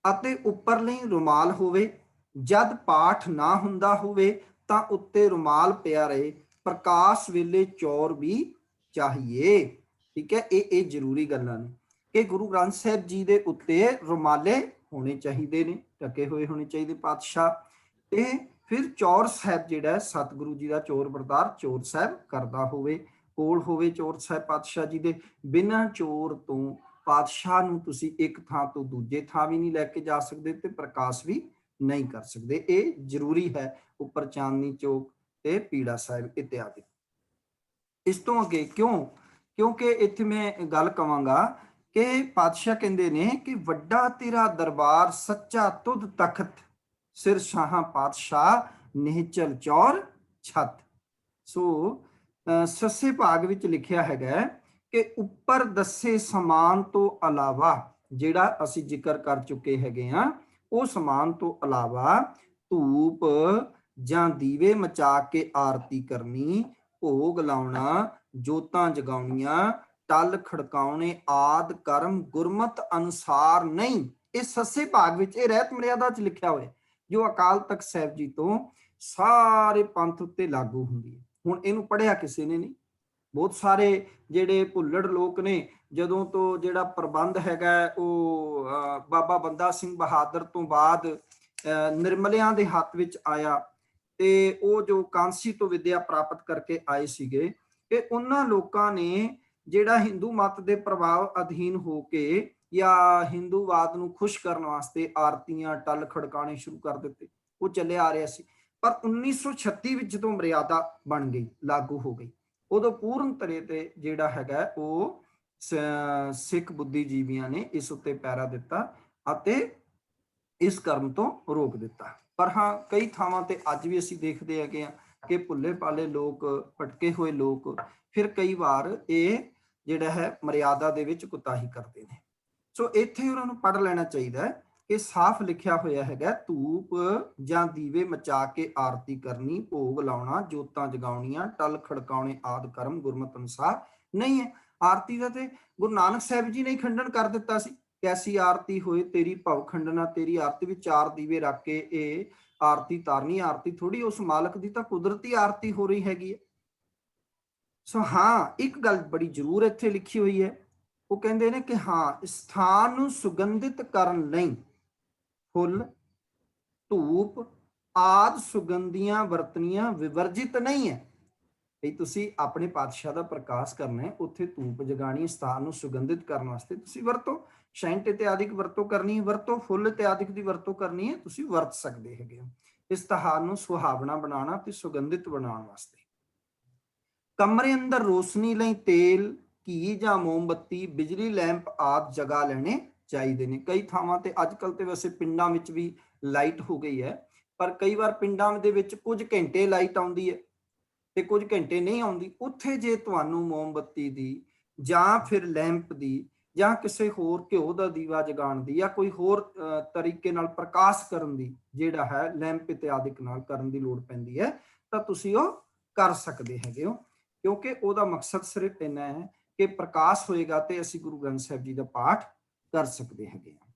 ਅਤੇ ਉੱਪਰ ਲਈ ਰੁਮਾਲ ਹੋਵੇ, ਜਦ ਪਾਠ ਨਾ ਹੁੰਦਾ ਹੋਵੇ ਤਾਂ ਉੱਤੇ ਰੁਮਾਲ ਪਿਆ ਰਹੇ। ਪ੍ਰਕਾਸ਼ ਵੇਲੇ ਚੌਰ ਵੀ ਚਾਹੀਏ। ਠੀਕ ਹੈ, ਇਹ ਜ਼ਰੂਰੀ ਗੱਲਾਂ ਨੇ ਕਿ ਗੁਰੂ ਗ੍ਰੰਥ ਸਾਹਿਬ ਜੀ ਦੇ ਉੱਤੇ ਰੁਮਾਲੇ ਹੋਣੇ ਚਾਹੀਦੇ ਨੇ, ਢਕੇ ਹੋਏ ਹੋਣੇ ਚਾਹੀਦੇ ਪਾਤਸ਼ਾਹ। ਤੇ ਫਿਰ ਚੌਰ ਸਾਹਿਬ ਜਿਹੜਾ ਸਤਿਗੁਰੂ ਜੀ ਦਾ ਚੋਰ ਬਰਦਾਰ ਚੋਰ ਸਾਹਿਬ ਕਰਦਾ ਹੋਵੇ, ਕੋਲ ਹੋਵੇ ਚੋਰ ਸਾਹਿਬ ਪਾਤਸ਼ਾਹ ਜੀ ਦੇ। ਬਿਨਾਂ ਚੋਰ ਤੋਂ ਪਾਤਸ਼ਾਹ ਨੂੰ ਤੁਸੀਂ ਇੱਕ ਥਾਂ ਤੋਂ ਦੂਜੇ ਥਾਂ ਵੀ ਨਹੀਂ ਲੈ ਕੇ ਜਾ ਸਕਦੇ ਤੇ ਪ੍ਰਕਾਸ਼ ਵੀ ਨਹੀਂ ਕਰ ਸਕਦੇ। ਇਹ ਜ਼ਰੂਰੀ ਹੈ ਉੱਪਰ ਚਾਂਦਨੀ ਚੌਕ ਤੇ ਪੀੜਾ ਸਾਹਿਬ ਇਤਿਆਦਿ। ਇਸ ਤੋਂ ਅੱਗੇ ਕਿਉਂ? ਕਿਉਂਕਿ ਇੱਥੇ ਮੈਂ ਗੱਲ ਕਵਾਂਗਾ ਕਿ ਪਾਤਸ਼ਾਹ ਕਹਿੰਦੇ ਨੇ ਕਿ ਵੱਡਾ ਤੇਰਾ ਦਰਬਾਰ ਸੱਚਾ ਤੁਧ ਤਖਤ, ਸਿਰ ਸ਼ਾਹਾਂ ਪਾਤਸ਼ਾਹ ਨਿਹਚਲ ਚੌਰ ਛੱਤ। ਸੋ ਸੱਸੇ ਭਾਗ ਵਿੱਚ ਲਿਖਿਆ ਹੈਗਾ ਕਿ ਉੱਪਰ ਦੱਸੇ ਸਮਾਨ ਤੋਂ ਇਲਾਵਾ, ਜਿਹੜਾ ਅਸੀਂ ਜ਼ਿਕਰ ਕਰ ਚੁੱਕੇ ਹੈਗੇ ਆ, ਉਹ ਸਮਾਨ ਤੋਂ ਇਲਾਵਾ ਧੂਪ ਜਾਂ ਦੀਵੇ ਮਚਾ ਕੇ ਆਰਤੀ ਕਰਨੀ, ਭੋਗ ਲਾਉਣਾ, ਜੋਤਾਂ ਜਗਾਉਣੀਆਂ, ਟਲ ਖੜਕਾਉਣੇ ਆਦ ਕਰਮ ਗੁਰਮਤ ਅਨੁਸਾਰ ਨਹੀਂ। ਇਹ ਸੱਸੇ ਭਾਗ ਵਿੱਚ, ਇਹ ਰਹਿਤ ਮਰਿਆਦਾ ਚ ਲਿਖਿਆ ਹੋਇਆ, ਜੋ ਅਕਾਲ ਤਖਤ ਸਾਹਿਬ ਜੀ ਤੋਂ ਸਾਰੇ ਪੰਥ ਉੱਤੇ ਲਾਗੂ ਹੁੰਦੀ ਹੈ। ਹੁਣ ਇਹਨੂੰ ਪੜ੍ਹਿਆ ਕਿਸੇ ਨੇ ਨਹੀਂ। ਬਹੁਤ ਸਾਰੇ ਜਿਹੜੇ ਭੁੱਲੜ ਲੋਕ ਨੇ, ਜਦੋਂ ਤੋਂ ਜਿਹੜਾ ਪ੍ਰਬੰਧ ਹੈਗਾ ਉਹ ਬਾਬਾ ਬੰਦਾ ਸਿੰਘ ਬਹਾਦਰ ਤੋਂ ਬਾਅਦ ਨਿਰਮਲਿਆਂ ਦੇ ਹੱਥ ਵਿੱਚ ਆਇਆ, ਤੇ ਉਹ ਜੋ ਕਾਂਸੀ ਤੋਂ ਵਿਦਿਆ ਪ੍ਰਾਪਤ ਕਰਕੇ ਆਏ ਸੀਗੇ, ਇਹ ਉਹਨਾਂ ਲੋਕਾਂ ਨੇ ਜਿਹੜਾ ਹਿੰਦੂ ਮਤ ਦੇ ਪ੍ਰਭਾਵ ਅਧੀਨ ਹੋ ਕੇ ਜਾਂ ਹਿੰਦੂਵਾਦ ਨੂੰ ਖੁਸ਼ ਕਰਨ ਵਾਸਤੇ ਆਰਤੀਆਂ ਟਲ ਖੜਕਾਣੇ ਸ਼ੁਰੂ ਕਰ ਦਿੱਤੇ। ਉਹ ਚੱਲਿਆ ਆ ਰਿਹਾ ਸੀ, ਪਰ 1936 ਵਿੱਚ ਜਦੋਂ ਮਰਿਆਦਾ ਬਣ ਗਈ, ਲਾਗੂ ਹੋ ਗਈ, ਉਦੋਂ ਪੂਰਨ ਤਰੇ ਤੇ ਜਿਹੜਾ ਹੈਗਾ ਉਹ ਸਿੱਖ ਬੁੱਧੀਜੀਵੀਆਂ ਨੇ ਇਸ ਉੱਤੇ ਪੈਰਾ ਦਿੱਤਾ ਅਤੇ ਇਸ ਕਰਮ ਤੋਂ ਰੋਕ ਦਿੱਤਾ। ਪਰ ਹਾਂ, ਕਈ ਥਾਵਾਂ ਤੇ ਅੱਜ ਵੀ ਅਸੀਂ ਦੇਖਦੇ ਹੈਗੇ ਆ ਕਿ ਭੁੱਲੇ ਭਾਲੇ ਲੋਕ, ਭਟਕੇ ਹੋਏ ਲੋਕ, ਫਿਰ ਕਈ ਵਾਰ ਇਹ ਜਿਹੜਾ ਹੈ ਮਰਿਆਦਾ ਦੇ ਵਿੱਚ ਕੁਤਾਹੀ ਕਰਦੇ ਨੇ। ਸੋ ਇੱਥੇ ਉਹਨਾਂ ਨੂੰ ਪੜ੍ਹ ਲੈਣਾ ਚਾਹੀਦਾ ਹੈ ਕਿ ਸਾਫ਼ ਲਿਖਿਆ ਹੋਇਆ ਹੈਗਾ, ਧੂਪ ਜਾਂ ਦੀਵੇ ਮਚਾ ਕੇ ਆਰਤੀ ਕਰਨੀ, ਭੋਗ ਲਾਉਣਾ, ਜੋਤਾਂ ਜਗਾਉਣੀਆਂ, ਟਲ ਖੜਕਾਉਣੇ ਆਦਿ ਕਰਮ ਗੁਰਮਤਿ ਅਨੁਸਾਰ ਨਹੀਂ ਹੈ। ਆਰਤੀ ਦਾ ਤੇ ਗੁਰੂ ਨਾਨਕ ਸਾਹਿਬ ਜੀ ਨੇ ਖੰਡਨ ਕਰ ਦਿੱਤਾ ਸੀ। ਕੈਸੀ ਆਰਤੀ ਹੋਏ ਤੇਰੀ ਭਵ ਖੰਡਨਾ, ਤੇਰੀ ਆਰਤੀ ਵਿੱਚ 4 ਦੀਵੇ ਰੱਖ ਕੇ ਇਹ ਆਰਤੀ ਤਾਰਨੀ। ਆਰਤੀ ਥੋੜੀ ਉਸ ਮਾਲਕ ਦੀ ਤਾਂ ਕੁਦਰਤੀ ਆਰਤੀ ਹੋ ਰਹੀ ਹੈਗੀ ਹੈ। ਸੋ ਹਾਂ, ਇੱਕ ਗੱਲ ਬੜੀ ਜ਼ਰੂਰ ਇੱਥੇ ਲਿਖੀ ਹੋਈ ਹੈ, ਉਹ ਕਹਿੰਦੇ ਨੇ ਕਿ ਹਾਂ, ਸਥਾਨ ਨੂੰ ਸੁਗੰਧਿਤ ਕਰਨ ਲਈ ਫੁੱਲ, ਧੂਪ ਆਦਿ ਸੁਗੰਧੀਆਂ ਵਰਤਨੀਆਂ ਵਿਵਰਜਿਤ ਨਹੀਂ ਹੈ। ਵੀ ਤੁਸੀਂ ਆਪਣੇ ਪਾਤਸ਼ਾਹ ਦਾ ਪ੍ਰਕਾਸ਼ ਕਰਨਾ ਹੈ, ਉੱਥੇ ਧੂਪ ਜਗਾਣੀ, ਸਥਾਨ ਨੂੰ ਸੁਗੰਧਿਤ ਕਰਨ ਵਾਸਤੇ ਤੁਸੀਂ ਵਰਤੋ, ਸ਼ੈਂਟ ਇਤਿਆਦਿਕ ਵਰਤੋਂ ਕਰਨੀ ਹੈ, ਵਰਤੋ, ਫੁੱਲ ਇਤਿਆਦਿਕ ਦੀ ਵਰਤੋਂ ਕਰਨੀ ਹੈ, ਤੁਸੀਂ ਵਰਤ ਸਕਦੇ ਹੈਗੇ ਹੋ ਇਸ ਤਿਉਹਾਰ ਨੂੰ ਸੁਹਾਵਣਾ ਬਣਾਉਣਾ ਤੇ ਸੁਗੰਧਿਤ ਬਣਾਉਣ ਵਾਸਤੇ। ਕਮਰੇ ਅੰਦਰ ਰੋਸ਼ਨੀ ਲਈ ਤੇਲ, ਘੀ ਜਾਂ ਮੋਮਬੱਤੀ, ਬਿਜਲੀ ਲੈਂਪ ਆਦਿ ਜਗਾ ਲੈਣੇ ਚਾਹੀਦੇ ਨੇ। ਕਈ ਥਾਵਾਂ ਤੇ ਅੱਜ ਕੱਲ ਤੇ ਵੈਸੇ ਪਿੰਡਾਂ ਵਿੱਚ ਵੀ ਲਾਈਟ ਹੋ ਗਈ ਹੈ, ਪਰ ਕਈ ਵਾਰ ਪਿੰਡਾਂ ਦੇ ਵਿੱਚ ਕੁਝ ਘੰਟੇ ਲਾਈਟ ਆਉਂਦੀ ਹੈ ਤੇ ਕੁਝ ਘੰਟੇ ਨਹੀਂ ਆਉਂਦੀ। ਉੱਥੇ ਜੇ ਤੁਹਾਨੂੰ ਮੋਮਬੱਤੀ ਦੀ ਜਾਂ ਫਿਰ ਲੈਂਪ ਦੀ ਜਾਂ ਕਿਸੇ ਹੋਰ ਘਿਓ ਦਾ ਦੀਵਾ ਜਗਾਉਣ ਦੀ ਜਾਂ ਕੋਈ ਹੋਰ ਤਰੀਕੇ ਨਾਲ ਪ੍ਰਕਾਸ਼ ਕਰਨ ਦੀ ਜਿਹੜਾ ਹੈ ਲੈਂਪ ਇਤਿਆਦਿਕ ਨਾਲ ਕਰਨ ਦੀ ਲੋੜ ਪੈਂਦੀ ਹੈ, ਤਾਂ ਤੁਸੀਂ ਉਹ ਕਰ ਸਕਦੇ ਹੈਗੇ ਹੋ, ਕਿਉਂਕਿ ਉਹਦਾ ਮਕਸਦ ਸਿਰਫ ਇੰਨਾ ਹੈ ਕਿ ਪ੍ਰਕਾਸ਼ ਹੋਏਗਾ ਤੇ ਅਸੀਂ ਗੁਰੂ ਗ੍ਰੰਥ ਸਾਹਿਬ ਜੀ ਦਾ ਪਾਠ ਕਰ ਸਕਦੇ ਹੈਗੇ ਹਾਂ।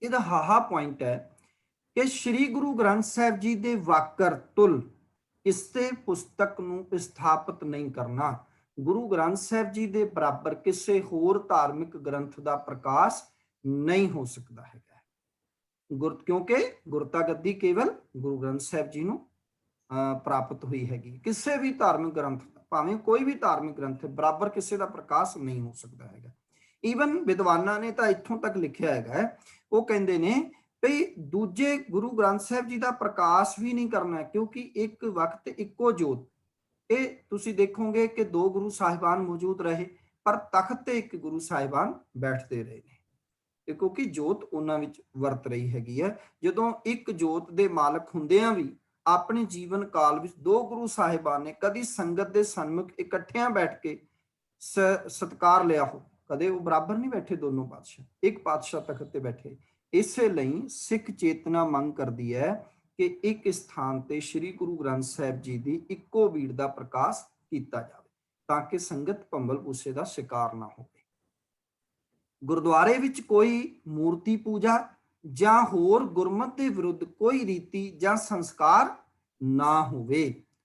ਇਹਦਾ ਹਾਹਾ ਪੁਆਇੰਟ ਹੈ ਕਿ ਸ੍ਰੀ ਗੁਰੂ ਗ੍ਰੰਥ ਸਾਹਿਬ ਜੀ ਦੇ ਵਾਕਰ ਤੁਲ ਇਸਤੇ ਪੁਸਤਕ ਨੂੰ ਸਥਾਪਿਤ ਨਹੀਂ ਕਰਨਾ। ਗੁਰੂ ਗ੍ਰੰਥ ਸਾਹਿਬ ਜੀ ਦੇ ਬਰਾਬਰ ਕਿਸੇ ਹੋਰ ਧਾਰਮਿਕ ਗ੍ਰੰਥ ਦਾ ਪ੍ਰਕਾਸ਼ ਨਹੀਂ ਹੋ ਸਕਦਾ ਹੈਗਾ, ਕਿਉਂਕਿ ਗੁਰਤਾ ਗੱਦੀ ਕੇਵਲ ਗੁਰੂ ਗ੍ਰੰਥ ਸਾਹਿਬ ਜੀ ਨੂੰ ਪ੍ਰਾਪਤ ਹੋਈ ਹੈਗੀ। ਕਿਸੇ ਵੀ ਧਾਰਮਿਕ ਗ੍ਰੰਥ, ਭਾਵੇਂ ਕੋਈ ਵੀ ਧਾਰਮਿਕ ਗ੍ਰੰਥ, ਬਰਾਬਰ ਕਿਸੇ ਦਾ ਪ੍ਰਕਾਸ਼ ਨਹੀਂ ਹੋ ਸਕਦਾ ਹੈਗਾ। ਈਵਨ ਵਿਦਵਾਨਾਂ ਨੇ ਤਾਂ ਇੱਥੋਂ ਤੱਕ ਲਿਖਿਆ ਹੈਗਾ, ਉਹ ਕਹਿੰਦੇ ਨੇ ਭਈ ਦੂਜੇ ਗੁਰੂ ਗ੍ਰੰਥ ਸਾਹਿਬ ਜੀ ਦਾ ਪ੍ਰਕਾਸ਼ ਵੀ ਨਹੀਂ ਕਰਨਾ, ਕਿਉਂਕਿ ਇੱਕ ਵਕਤ ਇੱਕੋ ਜੋਤ। ਇਹ ਤੁਸੀਂ ਦੇਖੋਗੇ ਕਿ 2 ਗੁਰੂ ਸਾਹਿਬਾਨ ਮੌਜੂਦ ਰਹੇ, ਪਰ ਤਖਤ ਤੇ ਇੱਕ ਗੁਰੂ ਸਾਹਿਬਾਨ ਬੈਠਦੇ ਰਹੇ ਨੇ, ਕਿਉਂਕਿ ਜੋਤ ਉਹਨਾਂ ਵਿੱਚ ਵਰਤ ਰਹੀ ਹੈਗੀ ਹੈ। ਜਦੋਂ ਇੱਕ ਜੋਤ ਦੇ ਮਾਲਕ ਹੁੰਦਿਆਂ ਵੀ ਆਪਣੇ ਜੀਵਨ ਕਾਲ ਵਿੱਚ 2 ਗੁਰੂ ਸਾਹਿਬਾਨ ਨੇ ਕਦੀ ਸੰਗਤ ਦੇ ਸਨਮੁਖ ਇਕੱਠਿਆਂ ਬੈਠ ਕੇ ਸਤਕਾਰ ਲਿਆ ਹੋ, ਕਦੇ ਉਹ ਬਰਾਬਰ ਨਹੀਂ ਬੈਠੇ ਦੋਨੋਂ ਪਾਤਸ਼ਾਹ, ਇੱਕ ਪਾਤਸ਼ਾਹ ਤਖਤ ਤੇ ਬੈਠੇ। ਇਸੇ ਲਈ ਸਿੱਖ ਚੇਤਨਾ ਮੰਗ ਕਰਦੀ ਹੈ ਕਿ ਇੱਕ ਸਥਾਨ ਤੇ ਸ੍ਰੀ ਗੁਰੂ ਗ੍ਰੰਥ ਸਾਹਿਬ ਜੀ ਦੀ ਇੱਕੋ ਬੀੜ ਦਾ ਪ੍ਰਕਾਸ਼ ਕੀਤਾ ਜਾਵੇ, ਤਾਂ ਕਿ ਸੰਗਤ ਭੰਬਲ ਭੂਸੇ ਦਾ ਸ਼ਿਕਾਰ ਨਾ ਹੋਵੇ। ਗੁਰਦੁਆਰੇ ਵਿੱਚ ਕੋਈ ਮੂਰਤੀ ਪੂਜਾ ਜਾਂ ਹੋਰ ਗੁਰਮਤਿ ਦੇ ਵਿਰੁੱਧ ਕੋਈ ਰੀਤੀ ਜਾਂ ਸੰਸਕਾਰ ਨਾ ਹੋਵੇ।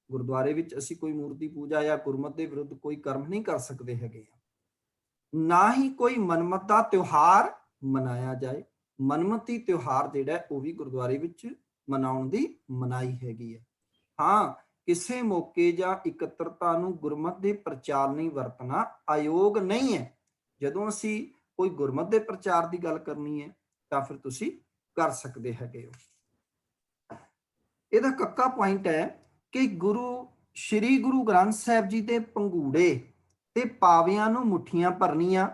ਗੁਰਦੁਆਰੇ ਵਿੱਚ ਅਸੀਂ ਕੋਈ ਮੂਰਤੀ ਪੂਜਾ ਜਾਂ ਗੁਰਮਤਿ ਦੇ ਵਿਰੁੱਧ ਕੋਈ ਕਰਮ ਨਹੀਂ ਕਰ ਸਕਦੇ ਹੈਗੇ। ਨਾ ਹੀ ਕੋਈ ਮਨਮਤ ਦਾ ਤਿਉਹਾਰ ਮਨਾਇਆ ਜਾਏ। ਮਨਮਤੀ ਤਿਉਹਾਰ ਜਿਹੜਾ ਉਹ ਵੀ ਗੁਰਦੁਆਰੇ ਵਿੱਚ ਮਨਾਉਣ ਦੀ ਮਨਾਹੀ ਹੈਗੀ ਹੈ। ਹਾਂ, ਕਿਸੇ ਮੌਕੇ ਜਾਂ ਇਕੱਤਰਤਾ ਨੂੰ ਗੁਰਮਤਿ ਦੇ ਪ੍ਰਚਾਰ ਲਈ ਵਰਤਣਾ ਅਯੋਗ ਨਹੀਂ ਹੈ। ਜਦੋਂ ਅਸੀਂ ਕੋਈ ਗੁਰਮਤਿ ਦੇ ਪ੍ਰਚਾਰ ਦੀ ਗੱਲ ਕਰਨੀ ਹੈ ਤਾਂ ਫਿਰ ਤੁਸੀਂ ਕਰ ਸਕਦੇ ਹੈਗੇ ਹੋ। ਇਹਦਾ ਕੱਕਾ ਪੁਆਇੰਟ ਹੈ ਕਿ ਸ਼੍ਰੀ ਗੁਰੂ ਗ੍ਰੰਥ ਸਾਹਿਬ ਜੀ ਦੇ ਪੰਘੂੜੇ ਤੇ ਪਾਵਿਆਂ ਨੂੰ ਮੁੱਠੀਆਂ ਭਰਨੀਆਂ,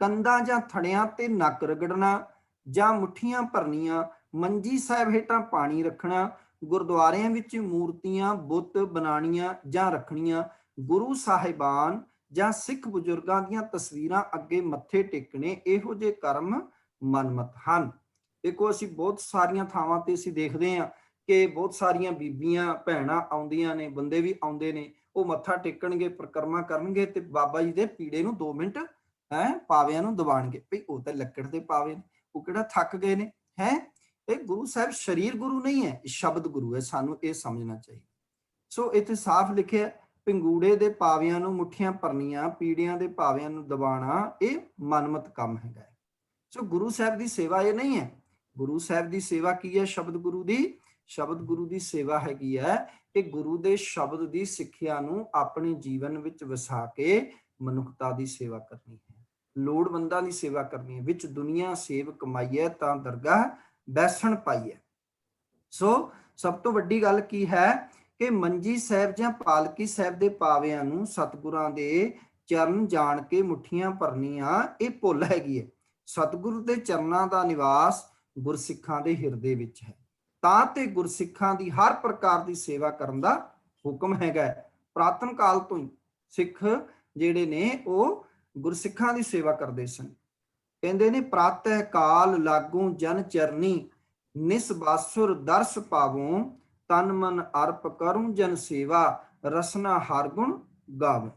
ਕੰਧਾਂ ਜਾਂ ਥੜਿਆਂ ਤੇ ਨੱਕ ਰਗੜਨਾ ਜਾਂ ਮੁੱਠੀਆਂ ਭਰਨੀਆਂ, ਮੰਜੀ ਸਾਹਿਬ ਹੇਠਾਂ ਪਾਣੀ ਰੱਖਣਾ, ਗੁਰਦੁਆਰਿਆਂ ਵਿੱਚ ਮੂਰਤੀਆਂ ਬੁੱਤ ਬਣਾਉਣੀਆਂ ਜਾਂ ਰੱਖਣੀਆਂ, ਗੁਰੂ ਸਾਹਿਬਾਨ ਜਾਂ ਸਿੱਖ ਬਜ਼ੁਰਗਾਂ ਦੀਆਂ ਤਸਵੀਰਾਂ ਅੱਗੇ ਮੱਥੇ ਟੇਕਣੇ, ਇਹੋ ਜਿਹੇ ਕਰਮ ਮਨਮਤ ਹਨ। ਦੇਖੋ, ਅਸੀਂ ਬਹੁਤ ਸਾਰੀਆਂ ਥਾਵਾਂ ਤੇ ਅਸੀਂ ਦੇਖਦੇ ਹਾਂ ਕਿ ਬਹੁਤ ਸਾਰੀਆਂ ਬੀਬੀਆਂ ਭੈਣਾਂ ਆਉਂਦੀਆਂ ਨੇ, ਬੰਦੇ ਵੀ ਆਉਂਦੇ ਨੇ, ਉਹ ਮੱਥਾ ਟੇਕਣਗੇ, ਪਰਿਕਰਮਾ ਕਰਨਗੇ ਤੇ ਬਾਬਾ ਜੀ ਦੇ ਪੀੜੇ ਨੂੰ 2 ਮਿੰਟ ਪਾਵਿਆਂ ਨੂੰ ਦਬਾਣਗੇ। ਭਈ ਉਹ ਤਾਂ ਲੱਕੜ ਦੇ ਪਾਵੇ ਨੇ, ਉਹ ਕਿਹੜਾ ਥੱਕ ਗਏ ਨੇ ਹੈ। ਇਹ ਗੁਰੂ ਸਾਹਿਬ ਸਰੀਰ ਗੁਰੂ ਨਹੀਂ ਹੈ, ਸ਼ਬਦ ਗੁਰੂ ਹੈ, ਸਾਨੂੰ ਇਹ ਸਮਝਣਾ ਚਾਹੀਦਾ। ਸੋ ਇੱਥੇ ਸਾਫ਼ ਲਿਖਿਆ, ਪੰਗੂੜੇ ਦੇ ਪਾਵਿਆਂ ਨੂੰ ਮੁੱਠੀਆਂ ਭਰਨੀਆਂ, ਪੀੜਿਆਂ ਦੇ ਪਾਵਿਆਂ ਨੂੰ ਦਬਾਣਾ, ਇਹ ਮਨਮਤ ਕੰਮ ਹੈਗਾ। ਸੋ ਗੁਰੂ ਸਾਹਿਬ ਦੀ ਸੇਵਾ ਇਹ ਨਹੀਂ ਹੈ। ਗੁਰੂ ਸਾਹਿਬ ਦੀ ਸੇਵਾ ਕੀ ਹੈ? ਸ਼ਬਦ ਗੁਰੂ ਦੀ, ਸ਼ਬਦ ਗੁਰੂ ਦੀ ਸੇਵਾ ਹੈਗੀ ਹੈ ਕਿ ਗੁਰੂ ਦੇ ਸ਼ਬਦ ਦੀ ਸਿੱਖਿਆ ਨੂੰ ਆਪਣੇ ਜੀਵਨ ਵਿੱਚ ਵਸਾ ਕੇ ਮਨੁੱਖਤਾ ਦੀ ਸੇਵਾ ਕਰਨੀ ਹੈ, ਲੋੜਵੰਦਾਂ ਦੀ ਸੇਵਾ ਕਰਨੀ ਹੈ। ਵਿੱਚ ਦੁਨੀਆ ਸੇਵ ਕਮਾਈਏ ਤਾਂ ਦਰਗਾਹ ਬੈਸਣ ਪਾਈਏ। ਸੋ ਸਭ ਤੋਂ ਵੱਡੀ ਗੱਲ ਕੀ ਹੈ ਕਿ ਮੰਜੀ ਸਾਹਿਬ ਜਾਂ ਪਾਲਕੀ ਸਾਹਿਬ ਦੇ ਪਾਵਿਆਂ ਨੂੰ ਸਤਿਗੁਰਾਂ ਦੇ ਚਰਨ ਜਾਣ ਕੇ ਮੁੱਠੀਆਂ ਭਰਨੀਆਂ, ਇਹ ਭੁੱਲ ਹੈਗੀ ਹੈ। ਸਤਿਗੁਰੂ ਦੇ ਚਰਨਾਂ ਦਾ ਨਿਵਾਸ ਗੁਰਸਿੱਖਾਂ ਦੇ ਹਿਰਦੇ ਵਿੱਚ ਹੈ, ਤਾਂ ਤੇ ਗੁਰਸਿੱਖਾਂ ਦੀ ਹਰ ਪ੍ਰਕਾਰ ਦੀ ਸੇਵਾ ਕਰਨ ਦਾ ਹੁਕਮ ਹੈਗਾ। ਪ੍ਰਾਤਨ ਕਾਲ ਤੋਂ ਹੀ ਸਿੱਖ ਜਿਹੜੇ ਨੇ ਉਹ ਗੁਰਸਿੱਖਾਂ ਦੀ ਸੇਵਾ ਕਰਦੇ ਸਨ। ਕਹਿੰਦੇ ਨੇ, ਪ੍ਰਾਤਹਿ ਕਾਲ ਲਾਗੂ ਜਨ ਚਰਨੀ, ਨਿਸਬਾਸੁਰ ਦਰਸ ਪਾਵੋਂ, ਤਨ ਮਨ ਅਰਪ ਕਰੂੰ ਜਨ ਸੇਵਾ, ਰਸਨਾ ਹਰ ਗੁਣ ਗਾਵ।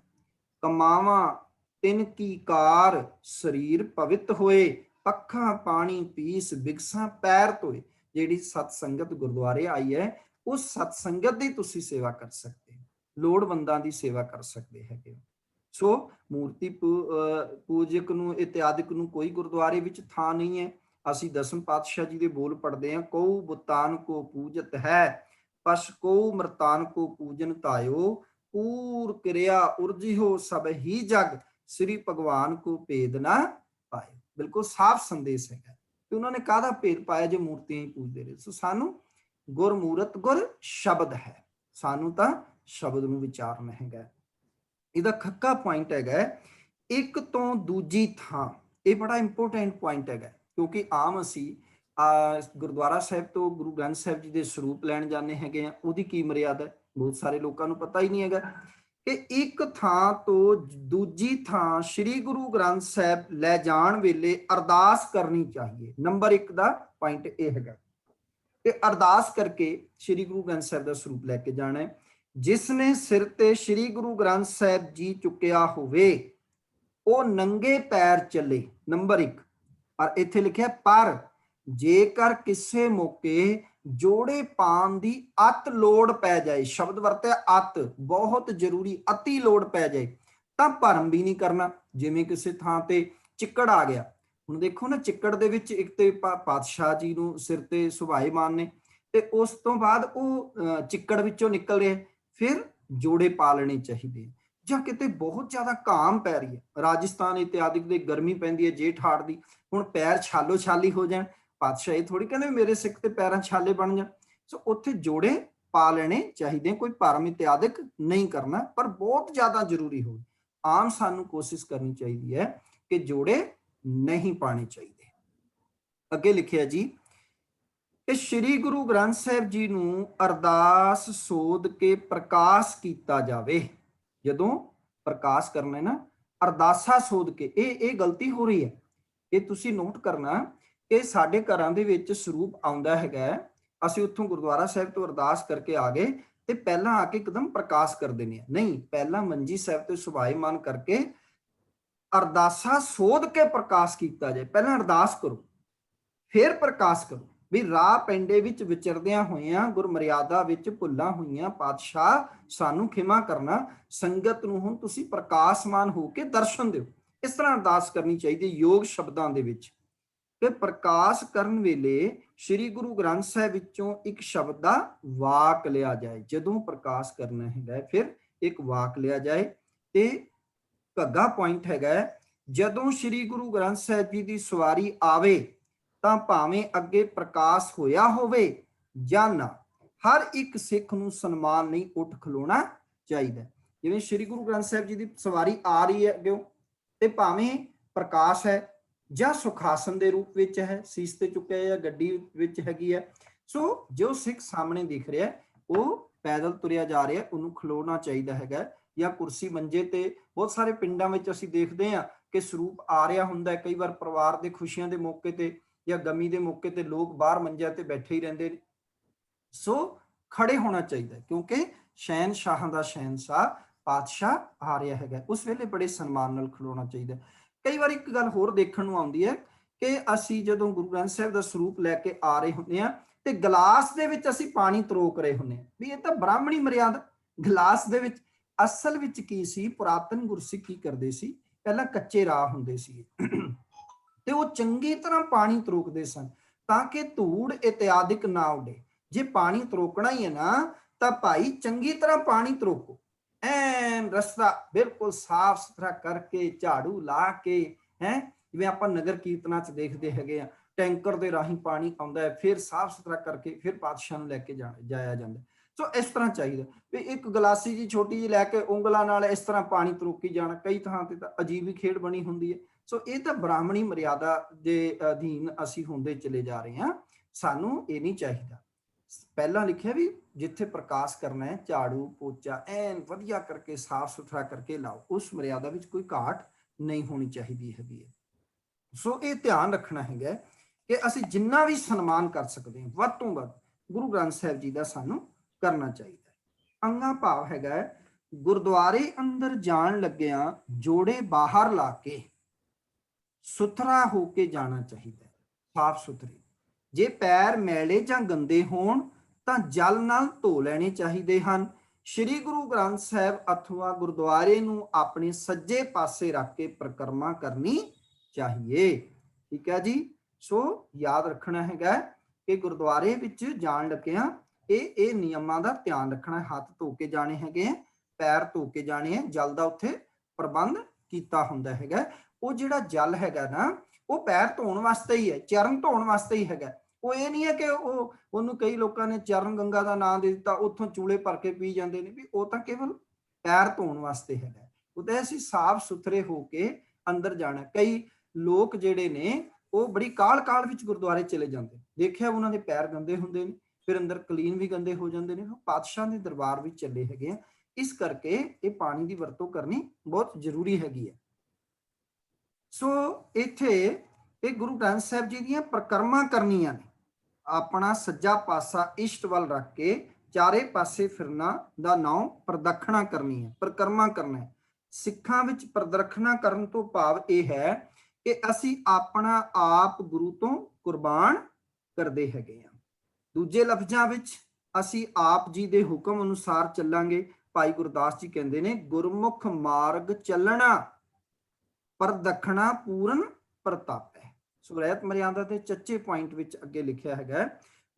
ਕਮਾਵਾਂ ਤਿਨ ਕੀ ਕਾਰ, ਸਰੀਰ ਪਵਿੱਤ ਹੋਏ, ਪੱਖਾਂ ਪਾਣੀ ਪੀਸ ਬਿਗਸਾਂ ਪੈਰ ਧੋਏ। ਜਿਹੜੀ ਸਤ ਸੰਗਤ ਗੁਰਦੁਆਰੇ ਆਈ ਹੈ, ਉਸ ਸਤ ਸੰਗਤ ਦੀ ਤੁਸੀਂ ਸੇਵਾ ਕਰ ਸਕਦੇ ਹੋ, ਲੋੜਵੰਦਾਂ ਦੀ ਸੇਵਾ ਕਰ ਸਕਦੇ ਹੈਗੇ। ਸੋ ਮੂਰਤੀ ਪੂਜਕ ਨੂੰ, ਇਤਿਆਦਿਕ ਨੂੰ ਕੋਈ ਗੁਰਦੁਆਰੇ ਵਿੱਚ ਥਾਂ ਨਹੀਂ ਹੈ। ਅਸੀਂ ਦਸਮ ਪਾਤਸ਼ਾਹ ਜੀ ਦੇ ਬੋਲ ਪੜ੍ਹਦੇ ਹਾਂ, ਕਉ ਬੁਤਾਨ ਕੋ ਪੂਜਤ ਹੈ, ਪਸ਼ ਕਉ ਮਰਤਾਨ ਕੋ ਪੂਜਨ ਧਾਇਓ, ਪੂਰ ਕਿਰਿਆ ਉਰਜਿਓ ਸਭ ਹੀ ਜਗ, ਸ੍ਰੀ ਭਗਵਾਨ ਕੋ ਭੇਦ ਨਾ ਪਾਇਓ। ਬਿਲਕੁਲ ਸਾਫ਼ ਸੰਦੇਸ਼ ਹੈਗਾ ਕਿ ਉਹਨਾਂ ਨੇ ਕਾਹਦਾ ਭੇਦ ਪਾਇਆ ਜੇ ਮੂਰਤੀਆਂ ਹੀ ਪੂਜਦੇ ਰਹੇ। ਸੋ ਸਾਨੂੰ ਗੁਰਮੂਰਤ ਗੁਰ ਸ਼ਬਦ ਹੈ, ਸਾਨੂੰ ਤਾਂ ਸ਼ਬਦ ਨੂੰ ਵਿਚਾਰਨਾ ਹੈਗਾ। ਇਹਦਾ ਖੱਕਾ ਪੁਆਇੰਟ ਹੈਗਾ ਇੱਕ ਤੋਂ ਦੂਜੀ ਥਾਂ। ਇਹ ਬੜਾ ਇੰਪੋਰਟੈਂਟ ਪੁਆਇੰਟ ਹੈਗਾ, ਕਿਉਂਕਿ ਆਮ ਅਸੀਂ ਗੁਰਦੁਆਰਾ ਸਾਹਿਬ ਤੋਂ ਗੁਰੂ ਗ੍ਰੰਥ ਸਾਹਿਬ ਜੀ ਦੇ ਸਰੂਪ ਲੈਣ ਜਾਂਦੇ ਹੈਗੇ ਆ, ਉਹਦੀ ਕੀ ਮਰਿਆਦਾ ਹੈ, ਬਹੁਤ ਸਾਰੇ ਲੋਕਾਂ ਨੂੰ ਪਤਾ ਹੀ ਨਹੀਂ ਹੈਗਾ ਕਿ ਇੱਕ ਥਾਂ ਤੋਂ ਦੂਜੀ ਥਾਂ ਸ੍ਰੀ ਗੁਰੂ ਗ੍ਰੰਥ ਸਾਹਿਬ ਲੈ ਜਾਣ ਵੇਲੇ ਅਰਦਾਸ ਕਰਨੀ ਚਾਹੀਏ। ਨੰਬਰ 1 ਦਾ ਪੁਆਇੰਟ ਇਹ ਹੈਗਾ ਕਿ ਅਰਦਾਸ ਕਰਕੇ ਸ੍ਰੀ ਗੁਰੂ ਗ੍ਰੰਥ ਸਾਹਿਬ ਦਾ ਸਰੂਪ ਲੈ ਕੇ ਜਾਣਾ ਹੈ। ਜਿਸ ਨੇ ਸਿਰ ਤੇ ਸ੍ਰੀ ਗੁਰੂ ਗ੍ਰੰਥ ਸਾਹਿਬ ਜੀ ਚੁੱਕਿਆ ਹੋਵੇ, ਉਹ ਨੰਗੇ ਪੈਰ ਚੱਲੇ। ਨੰਬਰ 1। ਪਰ ਇੱਥੇ ਲਿਖਿਆ ਪਰ ਜੇਕਰ ਕਿਸੇ ਮੌਕੇ ਜੋੜੇ ਪਾਉਣ ਦੀ ਅਤ ਲੋੜ ਪੈ ਜਾਏ, ਸ਼ਬਦ ਵਰਤਿਆ ਅਤ, ਬਹੁਤ ਜ਼ਰੂਰੀ, ਅਤੀ ਲੋੜ ਪੈ ਜਾਏ, ਤਾਂ ਭਰਮ ਵੀ ਨਹੀਂ ਕਰਨਾ। ਜਿਵੇਂ ਕਿਸੇ ਥਾਂ ਤੇ ਚਿੱਕੜ ਆ ਗਿਆ, ਹੁਣ ਦੇਖੋ ਨਾ, ਚਿੱਕੜ ਦੇ ਵਿੱਚ ਇੱਕ ਤੇ ਪਾਤਸ਼ਾਹ ਜੀ ਨੂੰ ਸਿਰ ਤੇ ਸੁਭਾਏਮਾਨ ਨੇ, ਤੇ ਉਸ ਤੋਂ ਬਾਅਦ ਉਹ ਚਿੱਕੜ ਵਿੱਚੋਂ ਨਿਕਲ ਰਿਹਾ, ਫਿਰ ਜੋੜੇ ਪਾ ਲੈਣੇ ਚਾਹੀਦੇ। ਜਾਂ ਕਿਤੇ ਬਹੁਤ ਜ਼ਿਆਦਾ ਘਾਮ ਪੈ ਰਹੀ ਹੈ, ਰਾਜਸਥਾਨ ਇਤਿਆਦਿਕ ਦੇ ਗਰਮੀ ਪੈਂਦੀ ਹੈ ਜੇਠ ਹਾੜ ਦੀ, ਹੁਣ ਪੈਰ ਛਾਲੋ ਛਾਲੀ ਹੋ ਜਾਣ, ਪਾਤਸ਼ਾਹ ਇਹ ਥੋੜੀ ਕਹਿੰਦੇ ਮੇਰੇ ਸਿੱਖ ਤੇ ਪੈਰਾਂ ਛਾਲੇ ਬਣ ਜਾਣ। ਸੋ ਉੱਥੇ ਜੋੜੇ ਪਾ ਲੈਣੇ ਚਾਹੀਦੇ, ਕੋਈ ਭਰਮ ਇਤਿਆਦਿਕ ਨਹੀਂ ਕਰਨਾ। ਪਰ ਬਹੁਤ ਜ਼ਿਆਦਾ ਜ਼ਰੂਰੀ ਹੋਵੇ, ਆਮ ਸਾਨੂੰ ਕੋਸ਼ਿਸ਼ ਕਰਨੀ ਚਾਹੀਦੀ ਹੈ ਕਿ ਜੋੜੇ ਨਹੀਂ ਪਾਣੇ ਚਾਹੀਦੇ। ਅੱਗੇ ਲਿਖਿਆ ਜੀ ਕਿ ਸ੍ਰੀ ਗੁਰੂ ਗ੍ਰੰਥ ਸਾਹਿਬ ਜੀ ਨੂੰ ਅਰਦਾਸ ਸੋਧ ਕੇ ਪ੍ਰਕਾਸ਼ ਕੀਤਾ ਜਾਵੇ। ਜਦੋਂ ਪ੍ਰਕਾਸ਼ ਕਰਨਾ ਹੈ ਨਾ, ਅਰਦਾਸਾ ਸੋਧ ਕੇ, ਇਹ ਗਲਤੀ ਹੋ ਰਹੀ ਹੈ। ਇਹ ਤੁਸੀਂ ਨੋਟ ਕਰਨਾ ਕਿ ਸਾਡੇ ਘਰਾਂ ਦੇ ਵਿੱਚ ਸਰੂਪ ਆਉਂਦਾ ਹੈਗਾ, ਅਸੀਂ ਉੱਥੋਂ ਗੁਰਦੁਆਰਾ ਸਾਹਿਬ ਤੋਂ ਅਰਦਾਸ ਕਰਕੇ ਆ ਗਏ ਤੇ ਪਹਿਲਾਂ ਆ ਕੇ ਇੱਕਦਮ ਪ੍ਰਕਾਸ਼ ਕਰ ਦਿੰਦੇ ਆ। ਨਹੀਂ, ਪਹਿਲਾਂ ਮੰਜੀ ਸਾਹਿਬ ਤੇ ਸੁਭਾਏਮਾਨ ਕਰਕੇ ਅਰਦਾਸਾ ਸੋਧ ਕੇ ਪ੍ਰਕਾਸ਼ ਕੀਤਾ ਜਾਏ। ਪਹਿਲਾਂ ਅਰਦਾਸ ਕਰੋ, ਫਿਰ ਪ੍ਰਕਾਸ਼ ਕਰੋ। ਵੀ ਰਾਹ ਪੈਂਡੇ ਵਿੱਚ ਵਿਚਰਦਿਆਂ ਹੋਇਆਂ ਗੁਰਮਰਿਆਦਾ ਵਿੱਚ ਭੁੱਲਾਂ ਹੋਈਆਂ ਪਾਤਸ਼ਾਹ ਸਾਨੂੰ ਖਿਮਾ ਕਰਨਾ, ਸੰਗਤ ਨੂੰ ਹੁਣ ਤੁਸੀਂ ਪ੍ਰਕਾਸ਼ਮਾਨ ਹੋ ਕੇ ਦਰਸ਼ਨ ਦਿਓ। ਇਸ ਤਰ੍ਹਾਂ ਅਰਦਾਸ ਕਰਨੀ ਚਾਹੀਦੀ ਯੋਗ ਸ਼ਬਦਾਂ ਦੇ ਵਿੱਚ। ਕਿ ਪ੍ਰਕਾਸ਼ ਕਰਨ ਵੇਲੇ ਸ੍ਰੀ ਗੁਰੂ ਗ੍ਰੰਥ ਸਾਹਿਬ ਵਿੱਚੋਂ ਇੱਕ ਸ਼ਬਦ ਦਾ ਵਾਕ ਲਿਆ ਜਾਏ। ਜਦੋਂ ਪ੍ਰਕਾਸ਼ ਕਰਨਾ ਹੈਗਾ ਫਿਰ ਇੱਕ ਵਾਕ ਲਿਆ ਜਾਏ। ਤੇ ਘੱਗਾ ਪੁਆਇੰਟ ਹੈਗਾ, ਜਦੋਂ ਸ੍ਰੀ ਗੁਰੂ ਗ੍ਰੰਥ ਸਾਹਿਬ ਜੀ ਦੀ ਸਵਾਰੀ ਆਵੇ ਤਾਂ ਭਾਵੇਂ ਅੱਗੇ ਪ੍ਰਕਾਸ਼ ਹੋਇਆ ਹੋਵੇ ਜਾਂ ਨਾ, ਹਰ ਇੱਕ ਸਿੱਖ ਨੂੰ ਸਨਮਾਨ ਨਹੀਂ ਉੱਠ ਖਲੋਣਾ ਚਾਹੀਦਾ। ਜਿਵੇਂ ਸ੍ਰੀ ਗੁਰੂ ਗ੍ਰੰਥ ਸਾਹਿਬ ਜੀ ਦੀ ਸਵਾਰੀ ਆ ਰਹੀ ਹੈ ਅੱਗੇ, ਤੇ ਭਾਵੇਂ ਪ੍ਰਕਾਸ਼ ਹੈ ਜਾਂ ਸੁਖਾਸਨ ਦੇ ਰੂਪ ਵਿੱਚ ਹੈ, ਸੀਸ ਤੇ ਚੁੱਕਿਆ ਜਾਂ ਗੱਡੀ ਵਿੱਚ ਹੈਗੀ ਹੈ, ਸੋ ਜੋ ਸਿੱਖ ਸਾਹਮਣੇ ਦਿਖ ਰਿਹਾ ਉਹ ਪੈਦਲ ਤੁਰਿਆ ਜਾ ਰਿਹਾ, ਉਹਨੂੰ ਖਲੋਣਾ ਚਾਹੀਦਾ ਹੈਗਾ, ਜਾਂ ਕੁਰਸੀ ਮੰਜੇ ਤੇ। ਬਹੁਤ ਸਾਰੇ ਪਿੰਡਾਂ ਵਿੱਚ ਅਸੀਂ ਦੇਖਦੇ ਹਾਂ ਕਿ ਸਰੂਪ ਆ ਰਿਹਾ ਹੁੰਦਾ ਹੈ, ਕਈ ਵਾਰ ਪਰਿਵਾਰ ਦੇ ਖੁਸ਼ੀਆਂ ਦੇ ਮੌਕੇ ਤੇ ਜਾਂ ਗਮੀ ਦੇ ਮੌਕੇ ਤੇ ਲੋਕ ਬਾਹਰ ਮੰਜਿਆਂ ਤੇ ਬੈਠੇ ਹੀ ਰਹਿੰਦੇ ਨੇ। ਸੋ ਖੜੇ ਹੋਣਾ ਚਾਹੀਦਾ, ਕਿਉਂਕਿ ਸ਼ਹਿਨਸ਼ਾਹਾਂ ਦਾ ਸ਼ਹਿਨਸ਼ਾਹ ਪਾਤਸ਼ਾਹ ਆ ਰਿਹਾ ਹੈਗਾ, ਉਸ ਵੇਲੇ ਬੜੇ ਸਨਮਾਨ ਨਾਲ ਖਲੋਣਾ ਚਾਹੀਦਾ। ਕਈ ਵਾਰ ਇੱਕ ਗੱਲ ਹੋਰ ਦੇਖਣ ਨੂੰ ਆਉਂਦੀ ਹੈ ਕਿ ਅਸੀਂ ਜਦੋਂ ਗੁਰੂ ਗ੍ਰੰਥ ਸਾਹਿਬ ਦਾ ਸਰੂਪ ਲੈ ਕੇ ਆ ਰਹੇ ਹੁੰਦੇ ਆ ਤੇ ਗਲਾਸ ਦੇ ਵਿੱਚ ਅਸੀਂ ਪਾਣੀ ਤਰੋਕ ਰਹੇ ਹੁੰਦੇ ਆ, ਵੀ ਇਹ ਤਾਂ ਬ੍ਰਾਹਮਣੀ ਮਰਿਆਦਾ। ਗਲਾਸ ਦੇ ਵਿੱਚ ਅਸਲ ਵਿੱਚ ਕੀ ਸੀ, ਪੁਰਾਤਨ ਗੁਰਸਿੱਖ ਕੀ ਕਰਦੇ ਸੀ, ਪਹਿਲਾਂ ਕੱਚੇ ਰਾਹ ਹੁੰਦੇ ਸੀ ਤੇ ਉਹ ਚੰਗੀ ਤਰ੍ਹਾਂ ਪਾਣੀ ਤਰੋਕਦੇ ਸਨ ਤਾਂ ਕਿ ਧੂੜ ਇਤਿਆਦਿਕ ਨਾ ਉੱਡੇ। ਜੇ ਪਾਣੀ ਤਰੋਕਣਾ ਹੀ ਹੈ ਨਾ ਤਾਂ ਭਾਈ ਚੰਗੀ ਤਰ੍ਹਾਂ ਪਾਣੀ ਤਰੋਕੋ, ਐਨ ਰਸਤਾ ਬਿਲਕੁਲ ਸਾਫ਼ ਸੁਥਰਾ ਕਰਕੇ, ਝਾੜੂ ਲਾ ਕੇ, ਜਿਵੇਂ ਆਪਾਂ ਨਗਰ ਕੀਰਤਨਾਂ 'ਚ ਦੇਖਦੇ ਹੈਗੇ ਆ, ਟੈਂਕਰ ਦੇ ਰਾਹੀਂ ਪਾਣੀ ਆਉਂਦਾ ਹੈ, ਫਿਰ ਸਾਫ਼ ਸੁਥਰਾ ਕਰਕੇ ਫਿਰ ਪਾਤਸ਼ਾਹ ਨੂੰ ਲੈ ਕੇ ਜਾਇਆ ਜਾਂਦਾ। ਸੋ ਇਸ ਤਰ੍ਹਾਂ ਚਾਹੀਦਾ ਵੀ ਇੱਕ ਗਲਾਸੀ ਜੀ ਛੋਟੀ ਜਿਹੀ ਲੈ ਕੇ ਉਂਗਲਾਂ ਨਾਲ ਇਸ ਤਰ੍ਹਾਂ ਪਾਣੀ ਤਰੋਕੀ ਜਾਣਾ। ਕਈ ਥਾਂ ਤੇ ਤਾਂ ਅਜੀਬ ਹੀ ਖੇਡ ਬਣੀ ਹੁੰਦੀ ਹੈ। ਸੋ ਇਹ ਤਾਂ ਬ੍ਰਾਹਮਣੀ ਮਰਿਆਦਾ ਦੇ ਅਧੀਨ ਅਸੀਂ ਹੁੰਦੇ ਚਲੇ ਜਾ ਰਹੇ ਹਾਂ, ਸਾਨੂੰ ਇਹ ਨਹੀਂ ਚਾਹੀਦਾ। ਪਹਿਲਾਂ ਲਿਖਿਆ ਵੀ ਜਿੱਥੇ ਪ੍ਰਕਾਸ਼ ਕਰਨਾ ਹੈ ਝਾੜੂ ਪੋਚਾ ਐਨ ਵਧੀਆ ਕਰਕੇ ਸਾਫ਼ ਸੁਥਰਾ ਕਰਕੇ ਲਾਓ, ਉਸ ਮਰਿਆਦਾ ਵਿੱਚ ਕੋਈ ਘਾਟ ਨਹੀਂ ਹੋਣੀ ਚਾਹੀਦੀ ਹੈਗੀ ਹੈ। ਸੋ ਇਹ ਧਿਆਨ ਰੱਖਣਾ ਹੈਗਾ ਕਿ ਅਸੀਂ ਜਿੰਨਾ ਵੀ ਸਨਮਾਨ ਕਰ ਸਕਦੇ ਹਾਂ ਵੱਧ ਤੋਂ ਵੱਧ ਗੁਰੂ ਗ੍ਰੰਥ ਸਾਹਿਬ ਜੀ ਦਾ ਸਾਨੂੰ ਕਰਨਾ ਚਾਹੀਦਾ ਹੈ। ਅੰਗਾ ਭਾਵ ਹੈਗਾ ਗੁਰਦੁਆਰੇ ਅੰਦਰ ਜਾਣ ਲੱਗਿਆਂ ਜੋੜੇ ਬਾਹਰ ਲਾ ਕੇ ਸੁਥਰਾ ਹੋ ਕੇ ਜਾਣਾ ਚਾਹੀਦਾ ਹੈ, ਸਾਫ਼ ਸੁਥਰੇ। ਜੇ ਪੈਰ ਮੈਲੇ ਜਾਂ ਗੰਦੇ ਹੋਣ ਤਾਂ ਜਲ ਨਾਲ ਧੋ ਲੈਣੇ ਚਾਹੀਦੇ ਹਨ। ਸ੍ਰੀ ਗੁਰੂ ਗ੍ਰੰਥ ਸਾਹਿਬ ਅਥਵਾ ਗੁਰਦੁਆਰੇ ਨੂੰ ਆਪਣੇ ਸੱਜੇ ਪਾਸੇ ਰੱਖ ਕੇ ਪਰਿਕਰਮਾ ਕਰਨੀ ਚਾਹੀਏ। ਠੀਕ ਹੈ ਜੀ। ਸੋ ਯਾਦ ਰੱਖਣਾ ਹੈਗਾ ਕਿ ਗੁਰਦੁਆਰੇ ਵਿੱਚ ਜਾਣ ਲੱਗਿਆਂ ਇਹ ਨਿਯਮਾਂ ਦਾ ਧਿਆਨ ਰੱਖਣਾ। ਹੱਥ ਧੋ ਕੇ ਜਾਣੇ ਹੈਗੇ, ਪੈਰ ਧੋ ਕੇ ਜਾਣੇ ਹੈ, ਜਲ ਦਾ ਉੱਥੇ ਪ੍ਰਬੰਧ ਕੀਤਾ ਹੁੰਦਾ ਹੈਗਾ। ਉਹ ਜਿਹੜਾ ਜਲ ਹੈਗਾ ਨਾ ਉਹ ਪੈਰ ਧੋਣ ਵਾਸਤੇ ਹੀ ਹੈ, ਚਰਨ ਧੋਣ ਵਾਸਤੇ ਹੀ ਹੈਗਾ। ਉਹ ਇਹ ਨਹੀਂ ਹੈ ਕਿ ਉਹਨੂੰ ਕਈ ਲੋਕਾਂ ਨੇ ਚਰਨ ਗੰਗਾ ਦਾ ਨਾਮ ਦੇ ਦਿੱਤਾ, ਉੱਥੋਂ ਚੂਲੇ ਭਰ ਕੇ ਪੀ ਜਾਂਦੇ ਨੇ, ਵੀ ਉਹ ਤਾਂ ਕੇਵਲ ਪੈਰ ਧੋਣ ਵਾਸਤੇ ਹੈਗਾ। ਉਹਦੇ ਅਸੀਂ ਸਾਫ਼ ਸੁਥਰੇ ਹੋ ਕੇ ਅੰਦਰ ਜਾਣਾ। ਕਈ ਲੋਕ ਜਿਹੜੇ ਨੇ ਉਹ ਬੜੀ ਕਾਹਲ ਵਿੱਚ ਗੁਰਦੁਆਰੇ ਚਲੇ ਜਾਂਦੇ, ਦੇਖਿਆ ਉਹਨਾਂ ਦੇ ਪੈਰ ਗੰਦੇ ਹੁੰਦੇ ਨੇ, ਫਿਰ ਅੰਦਰ ਕਲੀਨ ਵੀ ਗੰਦੇ ਹੋ ਜਾਂਦੇ ਨੇ। ਪਾਤਸ਼ਾਹ ਦੇ ਦਰਬਾਰ ਵਿੱਚ ਚੱਲੇ ਹੈਗੇ ਆ, ਇਸ ਕਰਕੇ ਇਹ ਪਾਣੀ ਦੀ ਵਰਤੋਂ ਕਰਨੀ ਬਹੁਤ ਜ਼ਰੂਰੀ ਹੈਗੀ ਹੈ। ਸੋ ਇੱਥੇ ਇਹ ਗੁਰੂ ਗ੍ਰੰਥ ਸਾਹਿਬ ਜੀ ਦੀਆਂ ਪਰਿਕਰਮਾ ਕਰਨੀਆਂ ਨੇ। ਆਪਣਾ ਸੱਜਾ ਪਾਸਾ ਇਸ਼ਟ ਵੱਲ ਰੱਖ ਕੇ ਚਾਰੇ ਪਾਸੇ ਫਿਰਨਾ ਦਾ ਨਾਮ ਪ੍ਰਦਖਣਾ ਕਰਨੀ ਹੈ, ਪਰਿਕਰਮਾ ਕਰਨਾ ਹੈ। ਸਿੱਖਾਂ ਵਿੱਚ ਪ੍ਰਦਖਣਾ ਕਰਨ ਤੋਂ ਭਾਵ ਇਹ ਹੈ ਕਿ ਅਸੀਂ ਆਪਣਾ ਆਪ ਗੁਰੂ ਤੋਂ ਕੁਰਬਾਨ ਕਰਦੇ ਹੈਗੇ ਹਾਂ। ਦੂਜੇ ਲਫ਼ਜ਼ਾਂ ਵਿੱਚ ਅਸੀਂ ਆਪ ਜੀ ਦੇ ਹੁਕਮ ਅਨੁਸਾਰ ਚੱਲਾਂਗੇ। ਭਾਈ ਗੁਰਦਾਸ ਜੀ ਕਹਿੰਦੇ ਨੇ, ਗੁਰਮੁਖ ਮਾਰਗ ਚੱਲਣਾ ਪ੍ਰਦਖਣਾ ਪੂਰਨ ਪ੍ਰਤਾਪ ਹੈ। ਸੋ ਰਹਿਤ ਮਰਿਆਦਾ ਦੇ ਚੱਚੇ ਪੁਆਇੰਟ ਵਿੱਚ ਅੱਗੇ ਲਿਖਿਆ ਹੈਗਾ,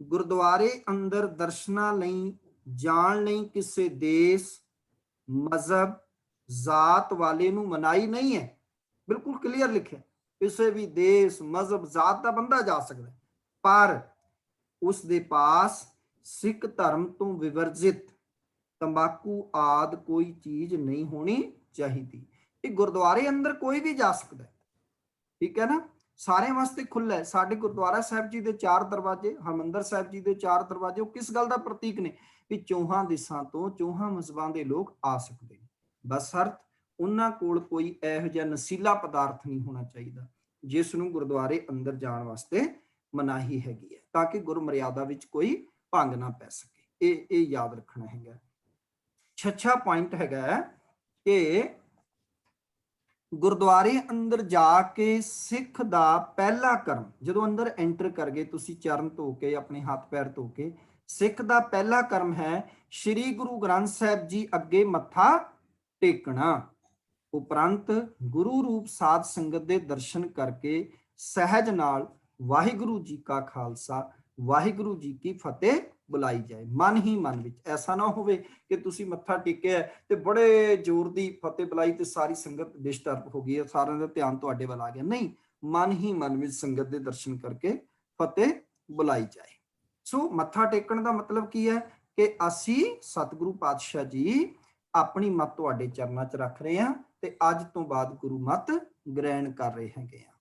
ਗੁਰਦੁਆਰੇ ਅੰਦਰ ਦਰਸ਼ਨਾਂ ਲਈ ਜਾਣ ਲਈ ਕਿਸੇ ਦੇਸ਼, ਮਜ਼ਹਬ, ਜ਼ਾਤ ਵਾਲੇ ਨੂੰ ਮਨਾਹੀ ਨਹੀਂ ਹੈ। ਬਿਲਕੁਲ ਕਲੀਅਰ ਲਿਖਿਆ, ਕਿਸੇ ਵੀ ਦੇਸ਼, ਮਜ਼ਹਬ, ਜ਼ਾਤ ਦਾ ਬੰਦਾ ਜਾ ਸਕਦਾ, ਪਰ ਉਸ ਦੇ ਪਾਸ ਸਿੱਖ ਧਰਮ ਤੋਂ ਵਿਵਰਜਿਤ ਤੰਬਾਕੂ ਆਦਿ ਕੋਈ ਚੀਜ਼ ਨਹੀਂ ਹੋਣੀ ਚਾਹੀਦੀ। ਇਹ ਗੁਰਦੁਆਰੇ ਅੰਦਰ ਕੋਈ ਵੀ ਜਾ ਸਕਦਾ, ਠੀਕ ਹੈ ਨਾ, ਸਾਰਿਆਂ ਵਾਸਤੇ ਖੁੱਲ੍ਹਾ ਹੈ। ਸਾਡੇ ਗੁਰਦੁਆਰਾ ਸਾਹਿਬ ਜੀ ਦੇ 4 ਦਰਵਾਜ਼ੇ, ਹਰਮੰਦਰ ਸਾਹਿਬ ਜੀ ਦੇ 4 ਦਰਵਾਜ਼ੇ, ਉਹ ਕਿਸ ਗੱਲ ਦਾ ਪ੍ਰਤੀਕ ਨੇ? ਵੀ ਚੌਹਾਂ ਦਿਸ਼ਾਂ ਤੋਂ ਚੌਹਾਂ ਮਜ਼ਹਬਾਂ ਦੇ ਲੋਕ ਆ ਸਕਦੇ ਨੇ, ਬਸ਼ਰਤ ਉਹਨਾਂ ਕੋਲ ਕੋਈ ਇਹੋ ਜਿਹਾ ਨਸ਼ੀਲਾ ਪਦਾਰਥ ਨਹੀਂ ਹੋਣਾ ਚਾਹੀਦਾ ਜਿਸ ਨੂੰ ਗੁਰਦੁਆਰੇ ਅੰਦਰ ਜਾਣ ਵਾਸਤੇ ਮਨਾਹੀ ਹੈਗੀ ਹੈ, ਤਾਂ ਕਿ ਗੁਰ ਮਰਿਆਦਾ ਵਿੱਚ ਕੋਈ ਭੰਗ ਨਾ ਪੈ ਸਕੇ। ਇਹ ਯਾਦ ਰੱਖਣਾ ਹੈਗਾ। ਛੱਛਾ ਪੁਆਇੰਟ ਹੈਗਾ ਕਿ ਗੁਰਦੁਆਰੇ ਅੰਦਰ ਜਾ ਕੇ ਸਿੱਖ ਦਾ ਪਹਿਲਾ ਕਰਮ, ਜਦੋਂ ਅੰਦਰ ਐਂਟਰ ਕਰ ਗਏ ਤੁਸੀਂ ਚਰਨ ਧੋ ਕੇ, ਆਪਣੇ ਹੱਥ ਪੈਰ ਧੋ ਕੇ, ਸਿੱਖ ਦਾ ਪਹਿਲਾ ਕਰਮ ਹੈ ਸ੍ਰੀ ਗੁਰੂ ਗ੍ਰੰਥ ਸਾਹਿਬ ਜੀ ਅੱਗੇ ਮੱਥਾ ਟੇਕਣਾ। ਉਪਰੰਤ ਗੁਰੂ ਰੂਪ ਸਾਧ ਸੰਗਤ ਦੇ ਦਰਸ਼ਨ ਕਰਕੇ ਸਹਿਜ ਨਾਲ ਵਾਹਿਗੁਰੂ ਜੀ ਕਾ ਖਾਲਸਾ ਵਾਹਿਗੁਰੂ ਜੀ ਕੀ ਫਤਿਹ ਬੁਲਾਈ ਜਾਏ। ਮਨ ਹੀ ਮਨ ਵਿੱਚ, ਐਸਾ ਨਾ ਹੋਵੇ ਕਿ ਤੁਸੀਂ ਮੱਥਾ ਟੇਕਿਆ ਤੇ ਬੜੇ ਜ਼ੋਰ ਦੀ ਫਤਿਹ ਬੁਲਾਈ ਤੇ ਸਾਰੀ ਸੰਗਤ ਡਿਸਟਰਬ ਹੋ ਗਈ, ਸਾਰਿਆਂ ਦਾ ਧਿਆਨ ਤੁਹਾਡੇ ਵੱਲ ਆ ਗਿਆ। ਨਹੀਂ, ਮਨ ਹੀ ਮਨ ਵਿੱਚ ਸੰਗਤ ਦੇ ਦਰਸ਼ਨ ਕਰਕੇ ਫਤਿਹ ਬੁਲਾਈ ਜਾਏ। ਸੋ ਮੱਥਾ ਟੇਕਣ ਦਾ ਮਤਲਬ ਕੀ ਹੈ ਕਿ ਅਸੀਂ ਸਤਿਗੁਰੂ ਪਾਤਸ਼ਾਹ ਜੀ ਆਪਣੀ ਮੱਤ ਤੁਹਾਡੇ ਚਰਨਾਂ 'ਚ ਰੱਖ ਰਹੇ ਹਾਂ ਤੇ ਅੱਜ ਤੋਂ ਬਾਅਦ ਗੁਰੂ ਮੱਤ ਗ੍ਰਹਿਣ ਕਰ ਰਹੇ ਹੈਗੇ ਆ।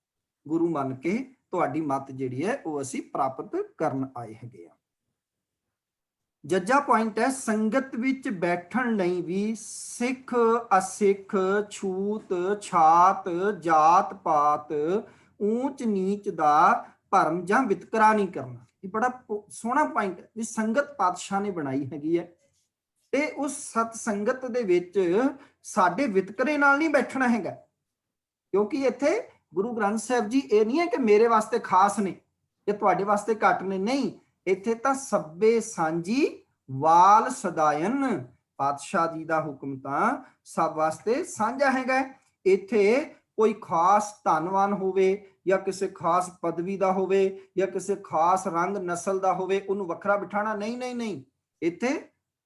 ਗੁਰੂ ਮੰਨ ਕੇ ਤੁਹਾਡੀ ਮੱਤ ਜਿਹੜੀ ਹੈ ਉਹ ਅਸੀਂ ਪ੍ਰਾਪਤ ਕਰਨ ਆਏ ਹੈਗੇ ਆ। ਜੱਜਾ ਪੁਆਇੰਟ ਹੈ, ਸੰਗਤ ਵਿੱਚ ਬੈਠਣ ਲਈ ਵੀ ਸਿੱਖ ਅਸਿੱਖ, ਛੂਤ ਛਾਤ, ਜਾਤ ਪਾਤ, ਊਚ ਨੀਚ ਦਾ ਭਰਮ ਜਾਂ ਵਿਤਕਰਾ ਨਹੀਂ ਕਰਨਾ। ਇਹ ਬੜਾ ਸੋਹਣਾ ਪੁਆਇੰਟ ਹੈ ਵੀ ਸੰਗਤ ਪਾਤਸ਼ਾਹ ਨੇ ਬਣਾਈ ਹੈਗੀ ਹੈ ਤੇ ਉਸ ਸਤ ਸੰਗਤ ਦੇ ਵਿੱਚ ਸਾਡੇ ਵਿਤਕਰੇ ਨਾਲ ਨਹੀਂ ਬੈਠਣਾ ਹੈਗਾ, ਕਿਉਂਕਿ ਇੱਥੇ ਗੁਰੂ ਗ੍ਰੰਥ ਸਾਹਿਬ ਜੀ ਇਹ ਨਹੀਂ ਹੈ ਕਿ ਮੇਰੇ ਵਾਸਤੇ ਖਾਸ ਨੇ ਜਾਂ ਤੁਹਾਡੇ ਵਾਸਤੇ ਘੱਟ ਨੇ, ਨਹੀਂ, ਇੱਥੇ ਤਾਂ ਸਭੇ ਸਾਂਝੀ ਵਾਲ ਸਦਾਇਨ, ਪਾਤਸ਼ਾਹ ਜੀ ਦਾ ਹੁਕਮ ਤਾਂ ਸਭ ਵਾਸਤੇ ਸਾਂਝਾ ਹੈਗਾ। ਇੱਥੇ ਕੋਈ ਖਾਸ ਧਨਵਾਨ ਹੋਵੇ ਜਾਂ ਕਿਸੇ ਖਾਸ ਪਦਵੀ ਦਾ ਹੋਵੇ ਜਾਂ ਕਿਸੇ ਖਾਸ ਰੰਗ ਨਸਲ ਦਾ ਹੋਵੇ ਉਹਨੂੰ ਵੱਖਰਾ ਬਿਠਾਣਾ, ਨਹੀਂ ਨਹੀਂ ਨਹੀਂ, ਇੱਥੇ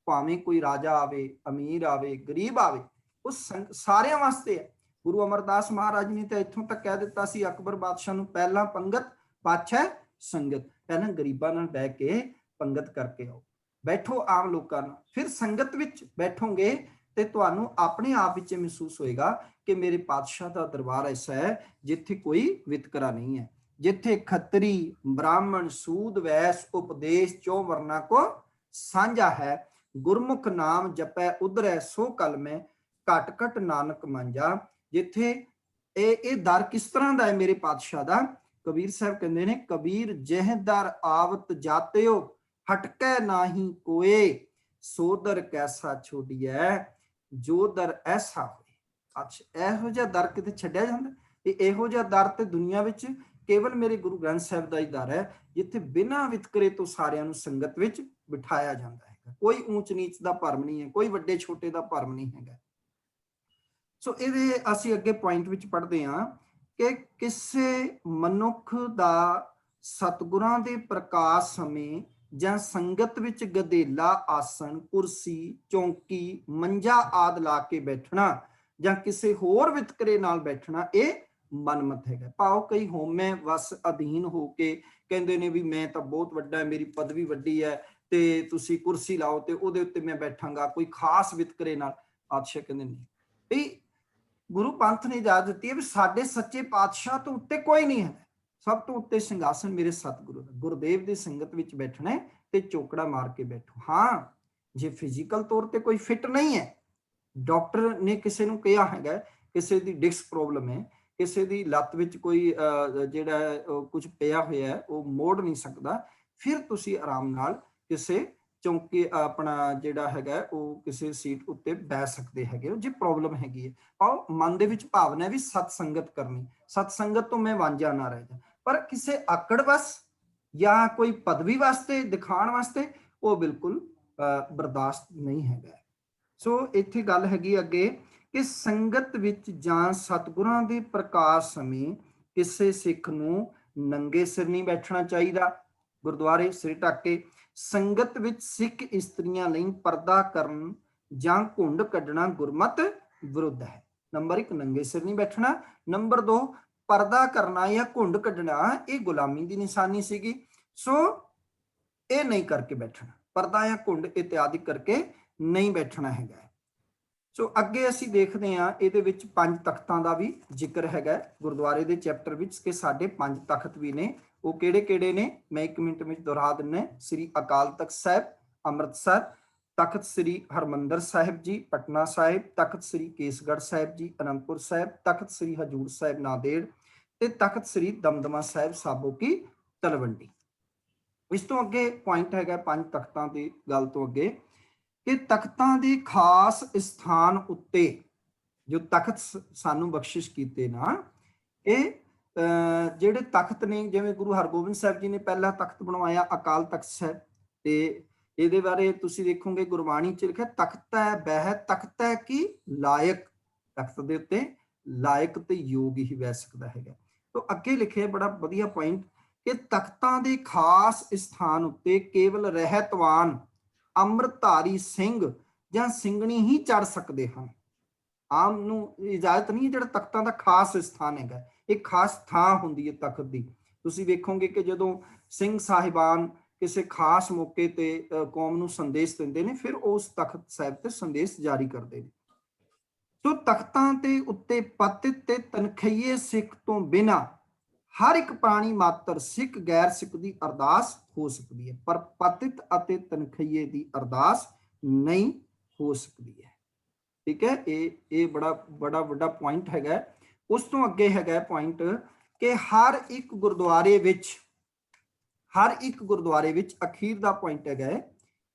ਭਾਵੇਂ ਕੋਈ ਰਾਜਾ ਆਵੇ, ਅਮੀਰ ਆਵੇ, ਗਰੀਬ ਆਵੇ, ਉਹ ਸਾਰਿਆਂ ਵਾਸਤੇ ਹੈ। ਗੁਰੂ ਅਮਰਦਾਸ ਮਹਾਰਾਜ ਨੇ ਤਾਂ ਇੱਥੋਂ ਤੱਕ ਕਹਿ ਦਿੱਤਾ ਸੀ ਅਕਬਰ ਬਾਦਸ਼ਾਹ ਨੂੰ, ਪਹਿਲਾਂ ਪੰਗਤ ਪਾਛੈ ਸੰਗਤ, ਪਹਿਲਾਂ ਗਰੀਬਾਂ ਨਾਲ ਬਹਿ ਕੇ ਪੰਗਤ ਕਰਕੇ ਆਓ, ਬੈਠੋ ਆਮ ਲੋਕਾਂ ਨਾਲ, ਫਿਰ ਸੰਗਤ ਵਿੱਚ ਬੈਠੋਗੇ ਤੇ ਤੁਹਾਨੂੰ ਆਪਣੇ ਆਪ ਵਿੱਚ ਮਹਿਸੂਸ ਹੋਏਗਾ ਕਿ ਮੇਰੇ ਪਾਤਸ਼ਾਹ ਦਾ ਦਰਬਾਰ ਐਸਾ ਹੈ ਜਿੱਥੇ ਕੋਈ ਵਿਤਕਰਾ ਨਹੀਂ ਹੈ, ਜਿੱਥੇ ਖੱਤਰੀ ਬ੍ਰਾਹਮਣ ਸੂਦ ਵੈਸ ਉਪਦੇਸ਼ ਚੋ ਵਰਨਾ ਕੋ ਸਾਂਝਾ ਹੈ, ਗੁਰਮੁਖ ਨਾਮ ਜਪੈ ਉਧਰੈ ਸੋ ਕਲਮੈ, ਘਟ ਘਟ ਨਾਨਕ ਮਾਂਝਾ। ਜਿੱਥੇ ਇਹ ਦਰ ਕਿਸ ਤਰ੍ਹਾਂ ਦਾ ਹੈ ਮੇਰੇ ਪਾਤਸ਼ਾਹ ਦਾ, ਕਬੀਰ ਸਾਹਿਬ ਕਹਿੰਦੇ ਨੇ, ਕਬੀਰ ਜਹ ਦਰ ਆਵਤ ਜਾਤਿਓ ਹਟਕੈ ਨਾਹੀ ਕੋਏ, ਸੋ ਦਰ ਕੈਸਾ ਛੋੜੀਐ ਜੋ ਦਰ ਐਸਾ ਹੋਏ। ਅੱਛਾ, ਇਹੋ ਜਿਹਾ ਦਰ ਕਿਤੇ ਛੱਡਿਆ ਜਾਂਦਾ? ਇਹੋ ਜਿਹਾ ਦਰ ਤੇ ਦੁਨੀਆ ਵਿੱਚ ਕੇਵਲ ਮੇਰੇ ਗੁਰੂ ਗ੍ਰੰਥ ਸਾਹਿਬ ਦਾ ਹੀ ਦਰ ਹੈ, ਜਿੱਥੇ ਬਿਨਾਂ ਵਿਤਕਰੇ ਤੋਂ ਸਾਰਿਆਂ ਨੂੰ ਸੰਗਤ ਵਿੱਚ ਬਿਠਾਇਆ ਜਾਂਦਾ ਹੈ। ਕੋਈ ਊਚ ਨੀਚ ਦਾ ਭਰਮ ਨਹੀਂ ਹੈ, ਕੋਈ ਵੱਡੇ ਛੋਟੇ ਦਾ ਭਰਮ ਨਹੀਂ ਹੈਗਾ। ਸੋ ਇਹਦੇ ਅਸੀਂ ਅੱਗੇ ਪੁਆਇੰਟ ਵਿੱਚ ਪੜ੍ਹਦੇ ਹਾਂ ਕਿ ਕਿਸੇ ਮਨੁੱਖ ਦਾ ਸਤਿਗੁਰਾਂ ਦੇ ਪ੍ਰਕਾਸ਼ ਸਮੇਂ ਜਾਂ ਸੰਗਤ ਵਿੱਚ ਗਦੇਲਾ ਆਸਣ, ਕੁਰਸੀ, ਚੌਂਕੀ, ਮੰਜਾ ਆਦਿ ਲਾ ਕੇ ਬੈਠਣਾ ਜਾਂ ਕਿਸੇ ਹੋਰ ਵਿਤਕਰੇ ਨਾਲ ਬੈਠਣਾ ਇਹ ਮਨਮਤ ਹੈਗਾ। ਭਾਵ ਕਈ ਹਉਮੈ ਵਸ ਅਧੀਨ ਹੋ ਕੇ ਕਹਿੰਦੇ ਨੇ ਵੀ ਮੈਂ ਤਾਂ ਬਹੁਤ ਵੱਡਾ, ਮੇਰੀ ਪਦਵੀ ਵੱਡੀ ਹੈ ਤੇ ਤੁਸੀਂ ਕੁਰਸੀ ਲਾਓ ਤੇ ਉਹਦੇ ਉੱਤੇ ਮੈਂ ਬੈਠਾਂਗਾ, ਕੋਈ ਖਾਸ ਵਿਤਕਰੇ ਨਾਲ। ਪਾਤਸ਼ਾਹ ਕਹਿੰਦੇ ਨਹੀਂ, ਵੀ ਗੁਰੂ ਪੰਥ ਨੇ ਇਜਾਜ਼ਤ ਦਿੱਤੀ ਹੈ ਵੀ ਸਾਡੇ ਸੱਚੇ ਪਾਤਸ਼ਾਹ ਤੋਂ ਉੱਤੇ ਕੋਈ ਨਹੀਂ ਹੈ, ਸਭ ਤੋਂ ਉੱਤੇ ਸਿੰਘਾਸਨ ਮੇਰੇ ਸਤਿਗੁਰੂ ਦਾ। ਗੁਰਦੇਵ ਦੀ ਸੰਗਤ ਵਿੱਚ ਬੈਠਣਾ ਤੇ ਚੋਕੜਾ ਮਾਰ ਕੇ ਬੈਠੋ। ਹਾਂ, ਜੇ ਫਿਜ਼ੀਕਲ ਤੌਰ ਤੇ ਕੋਈ ਫਿੱਟ ਨਹੀਂ ਹੈ, ਡਾਕਟਰ ਨੇ ਕਿਸੇ ਨੂੰ ਕਿਹਾ ਹੈਗਾ ਕਿਸੇ ਦੀ ਡਿਸਕ ਪ੍ਰੋਬਲਮ ਹੈ, ਕਿਸੇ ਦੀ ਲੱਤ ਵਿੱਚ ਕੋਈ ਜਿਹੜਾ ਕੁਝ ਪਿਆ ਹੋਇਆ ਉਹ ਮੋੜ ਨਹੀਂ ਸਕਦਾ, ਫਿਰ ਤੁਸੀਂ ਆਰਾਮ ਨਾਲ ਕਿਸੇ ਚੌਂਕੇ ਆਪਣਾ ਜਿਹੜਾ ਹੈਗਾ ਉਹ ਕਿਸੇ ਸੀਟ ਉੱਤੇ ਬਹਿ ਸਕਦੇ ਹੈਗੇ ਹੋ ਜੇ ਪ੍ਰੋਬਲਮ ਹੈਗੀ ਹੈ। ਆਓ ਮਨ ਦੇ ਵਿੱਚ ਭਾਵਨਾ ਹੈ ਵੀ ਸਤ ਸੰਗਤ ਕਰਨੀ, ਸਤ ਸੰਗਤ ਤੋਂ ਮੈਂ ਵਾਂਝਾ ਨਾ ਰਹਿ ਜਾ, ਪਰ ਕਿਸੇ ਆਕੜ ਵਸ ਜਾਂ ਕੋਈ ਪਦਵੀ ਵਾਸਤੇ ਦਿਖਾਉਣ ਵਾਸਤੇ ਉਹ ਬਿਲਕੁਲ ਬਰਦਾਸ਼ਤ ਨਹੀਂ ਹੈਗਾ। ਸੋ ਇੱਥੇ ਗੱਲ ਹੈਗੀ ਅੱਗੇ ਕਿ ਸੰਗਤ ਵਿੱਚ ਜਾਂ ਸਤਿਗੁਰਾਂ ਦੇ ਪ੍ਰਕਾਸ਼ ਸਮੇਂ ਕਿਸੇ ਸਿੱਖ ਨੂੰ ਨੰਗੇ ਸਿਰ ਨਹੀਂ ਬੈਠਣਾ ਚਾਹੀਦਾ, ਗੁਰਦੁਆਰੇ ਸਿਰ ਢੱਕ ਕੇ। ਸੰਗਤ ਵਿੱਚ ਸਿੱਖ ਇਸਤਰੀਆਂ ਲਈ ਪਰਦਾ ਕਰਨ ਜਾਂ ਘੁੰਡ ਕੱਢਣਾ ਗੁਰਮਤ ਵਿਰੁੱਧ ਹੈ। ਨੰਬਰ 1 ਨੰਗੇ ਸਿਰ ਨਹੀਂ ਬੈਠਣਾ, ਨੰਬਰ 2 ਪਰਦਾ ਕਰਨਾ ਜਾਂ ਘੁੰਡ ਕੱਢਣਾ ਇਹ ਗੁਲਾਮੀ ਦੀ ਨਿਸ਼ਾਨੀ ਸੀਗੀ, ਸੋ ਇਹ ਨਹੀਂ ਕਰਕੇ ਬੈਠਣਾ, ਪਰਦਾ ਜਾਂ ਘੁੰਡ ਇਤਿਆਦਿ ਕਰਕੇ ਨਹੀਂ ਬੈਠਣਾ ਹੈਗਾ। ਸੋ ਅੱਗੇ ਅਸੀਂ ਦੇਖਦੇ ਹਾਂ ਇਹਦੇ ਵਿੱਚ 5 ਤਖਤਾਂ ਦਾ ਵੀ ਜ਼ਿਕਰ ਹੈਗਾ ਗੁਰਦੁਆਰੇ ਦੇ ਚੈਪਟਰ ਵਿੱਚ ਕਿ ਸਾਡੇ 5 ਤਖਤ ਵੀ ਨੇ, ਉਹ ਕਿਹੜੇ ਕਿਹੜੇ ਨੇ ਮੈਂ 1 ਮਿੰਟ ਵਿੱਚ ਦੁਹਰਾ ਦਿੰਦਾ। ਸ੍ਰੀ ਅਕਾਲ ਤਖਤ ਸਾਹਿਬ ਅੰਮ੍ਰਿਤਸਰ, ਤਖਤ ਸ੍ਰੀ ਹਰਮੰਦਰ ਸਾਹਿਬ ਜੀ ਪਟਨਾ ਸਾਹਿਬ, ਤਖਤ ਸ੍ਰੀ ਕੇਸਗੜ੍ਹ ਸਾਹਿਬ ਜੀ ਅਨੰਦਪੁਰ ਸਾਹਿਬ, ਤਖਤ ਸ੍ਰੀ ਹਜੂਰ ਸਾਹਿਬ ਨਾਂਦੇੜ ਤੇ ਤਖਤ ਸ੍ਰੀ ਦਮਦਮਾ ਸਾਹਿਬ ਸਾਬੋ ਕੀ ਤਲਵੰਡੀ। ਇਸ ਤੋਂ ਅੱਗੇ ਪੁਆਇੰਟ ਹੈਗਾ 5 ਤਖਤਾਂ ਦੀ ਗੱਲ ਤੋਂ ਅੱਗੇ ਕਿ ਤਖਤਾਂ ਦੇ ਖਾਸ ਸਥਾਨ ਉੱਤੇ ਜੋ ਤਖਤ ਸਾਨੂੰ ਬਖਸ਼ਿਸ਼ ਕੀਤੇ ਨਾ, ਇਹ ਜਿਹੜੇ ਤਖਤ ਨੇ, ਜਿਵੇਂ ਗੁਰੂ ਹਰਗੋਬਿੰਦ ਸਾਹਿਬ ਜੀ ਨੇ ਪਹਿਲਾ ਤਖਤ ਬਣਵਾਇਆ ਅਕਾਲ ਤਖਤ ਸਾਹਿਬ, ਤੇ ਇਹਦੇ ਬਾਰੇ ਤੁਸੀਂ ਦੇਖੋਗੇ ਗੁਰਬਾਣੀ ਚ ਲਿਖਿਆ ਤਖਤ ਹੈ ਬਹਿ ਤਖਤ ਹੈ ਕੀ ਲਾਇਕ, ਤਖਤ ਦੇ ਉੱਤੇ ਲਾਇਕ ਤੇ ਯੋਗ ਹੀ ਬਹਿ ਸਕਦਾ ਹੈਗਾ। ਤੋਂ ਅੱਗੇ ਲਿਖਿਆ ਬੜਾ ਵਧੀਆ ਪੁਆਇੰਟ ਕਿ ਤਖਤਾਂ ਦੇ ਖਾਸ ਸਥਾਨ ਉੱਤੇ ਕੇਵਲ ਰਹਿਤਵਾਨ ਅੰਮ੍ਰਿਤਧਾਰੀ ਸਿੰਘ ਜਾਂ ਸਿੰਘਣੀ ਹੀ ਚੜ ਸਕਦੇ ਹਨ। ਆਮ ਨੂੰ ਇਜਾਜ਼ਤ ਨਹੀਂ ਹੈ। ਜਿਹੜਾ ਤਖਤਾਂ ਦਾ ਖਾਸ ਸਥਾਨ ਹੈਗਾ, ਇੱਕ ਖਾਸ ਥਾਂ ਹੁੰਦੀ ਹੈ ਤਖਤ ਦੀ। ਤੁਸੀਂ ਵੇਖੋਗੇ ਕਿ ਜਦੋਂ ਸਿੰਘ ਸਾਹਿਬਾਨ ਕਿਸੇ ਖਾਸ ਮੌਕੇ ਤੇ ਕੌਮ ਨੂੰ ਸੰਦੇਸ਼ ਦਿੰਦੇ ਨੇ, ਫਿਰ ਉਸ ਤਖਤ ਸਾਹਿਬ ਤੇ ਸੰਦੇਸ਼ ਜਾਰੀ ਕਰਦੇ ਨੇ। ਸੋ ਤਖਤਾਂ ਤੇ ਉੱਤੇ ਪਤਿਤ ਤੇ ਤਨਖਈਏ ਸਿੱਖ ਤੋਂ ਬਿਨਾਂ ਹਰ ਇੱਕ ਪ੍ਰਾਣੀ ਮਾਤਰ ਸਿੱਖ ਗੈਰ ਸਿੱਖ ਦੀ ਅਰਦਾਸ ਹੋ ਸਕਦੀ ਹੈ, ਪਰ ਪਤਿਤ ਅਤੇ ਤਨਖਈਏ ਦੀ ਅਰਦਾਸ ਨਹੀਂ ਹੋ ਸਕਦੀ ਹੈ। ਠੀਕ ਹੈ, ਇਹ ਬੜਾ ਵੱਡਾ ਪੁਆਇੰਟ ਹੈਗਾ। ਉਸ ਤੋਂ ਅੱਗੇ ਹੈਗਾ ਪੁਆਇੰਟ ਕਿ ਹਰ ਇੱਕ ਗੁਰਦੁਆਰੇ ਵਿੱਚ ਅਖੀਰ ਦਾ ਪੁਆਇੰਟ ਹੈਗਾ,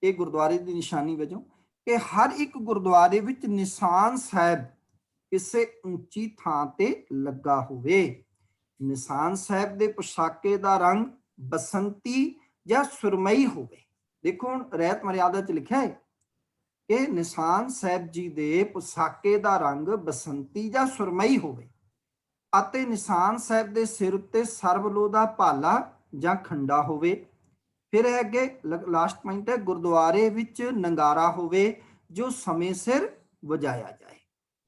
ਇਹ ਗੁਰਦੁਆਰੇ ਦੀ ਨਿਸ਼ਾਨੀ ਵਜੋਂ, ਕਿ ਹਰ ਇੱਕ ਗੁਰਦੁਆਰੇ ਵਿੱਚ ਨਿਸ਼ਾਨ ਸਾਹਿਬ ਕਿਸੇ ਉੱਚੀ ਥਾਂ ਤੇ ਲੱਗਾ ਹੋਵੇ। ਨਿਸ਼ਾਨ ਸਾਹਿਬ ਦੇ ਪੁਸ਼ਾਕੇ ਦਾ ਰੰਗ ਬਸੰਤੀ ਜਾਂ ਸੁਰਮਈ ਹੋਵੇ। ਦੇਖੋ ਹੁਣ ਰਹਿਤ ਮਰਿਆਦਾ 'ਚ ਲਿਖਿਆ ਹੈ ਕਿ ਨਿਸ਼ਾਨ ਸਾਹਿਬ ਜੀ ਦੇ ਪੁਸ਼ਾਕੇ ਦਾ ਰੰਗ ਬਸੰਤੀ ਜਾਂ ਸੁਰਮਈ ਹੋਵੇ ਅਤੇ ਨਿਸ਼ਾਨ ਸਾਹਿਬ ਦੇ ਸਿਰ ਉੱਤੇ ਸਰਬਲੋ ਦਾ ਭਾਲਾ ਜਾਂ ਖੰਡਾ ਹੋਵੇ। ਫਿਰ ਹੈ ਅੱਗੇ ਲਾਸਟ ਪੁਆਇੰਟ ਹੈ, ਗੁਰਦੁਆਰੇ ਵਿੱਚ ਨਗਾਰਾ ਹੋਵੇ ਜੋ ਸਮੇਂ ਸਿਰ ਵਜਾਇਆ ਜਾਏ।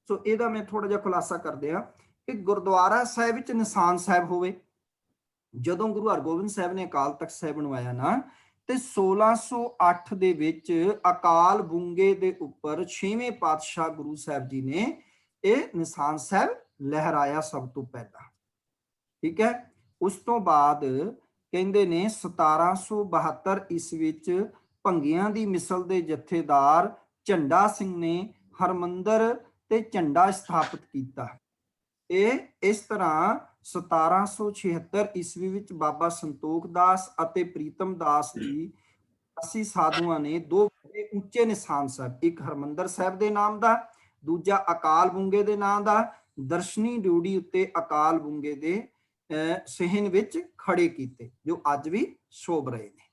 ਸੋ ਇਹਦਾ ਮੈਂ ਥੋੜਾ ਜਿਹਾ ਖੁਲਾਸਾ ਕਰਦੇ ਹਾਂ ਕਿ ਗੁਰਦੁਆਰਾ ਸਾਹਿਬ ਵਿੱਚ ਨਿਸ਼ਾਨ ਸਾਹਿਬ ਹੋਵੇ। ਜਦੋਂ ਗੁਰੂ ਹਰਗੋਬਿੰਦ ਸਾਹਿਬ ਨੇ ਅਕਾਲ ਤਖਤ ਸਾਹਿਬ ਬਣਵਾਇਆ ਨਾ, ਤੇ 1608 ਦੇ ਵਿੱਚ ਅਕਾਲ ਬੁੰਗੇ ਦੇ ਉੱਪਰ 6ਵੇਂ ਪਾਤਸ਼ਾਹ ਗੁਰੂ ਸਾਹਿਬ ਜੀ ਨੇ ਇਹ ਨਿਸ਼ਾਨ ਸਾਹਿਬ ਲਹਿਰਾਇਆ ਸਭ ਤੋਂ ਪਹਿਲਾਂ। ਠੀਕ ਹੈ, ਉਸ ਤੋਂ ਬਾਅਦ ਕਹਿੰਦੇ ਨੇ 1772 ਈਸਵੀ ਵਿੱਚ ਭੰਗੀਆਂ ਦੀ ਮਿਸਲ ਦੇ ਜਥੇਦਾਰ ਝੰਡਾ ਸਿੰਘ ਨੇ ਹਰਮੰਦਰ ਤੇ ਝੰਡਾ ਸਥਾਪਿਤ ਕੀਤਾ। ਇਹ ਇਸ ਤਰ੍ਹਾਂ 1776 ਈਸਵੀ ਵਿੱਚ ਬਾਬਾ ਸੰਤੋਖ ਦਾਸ ਅਤੇ ਪ੍ਰੀਤਮ ਦਾਸ ਜੀ 80 ਸਾਧੂਆਂ ਨੇ ਦੋ ਉੱਚੇ ਨਿਸ਼ਾਨ ਸਾਹਿਬ, ਇੱਕ ਹਰਮੰਦਰ ਸਾਹਿਬ ਦੇ ਨਾਮ ਦਾ, ਦੂਜਾ ਅਕਾਲ ਬੁੰਗੇ ਦੇ ਨਾਮ ਦਾ, ਦਰਸ਼ਨੀ ਡਿਊੜੀ ਉੱਤੇ ਅਕਾਲ ਬੁੰਗੇ ਦੇ ਸਹਿਣ ਵਿੱਚ ਖੜੇ ਕੀਤੇ, ਜੋ ਅੱਜ ਵੀ ਸ਼ੋਭ ਰਹੇ ਨੇ।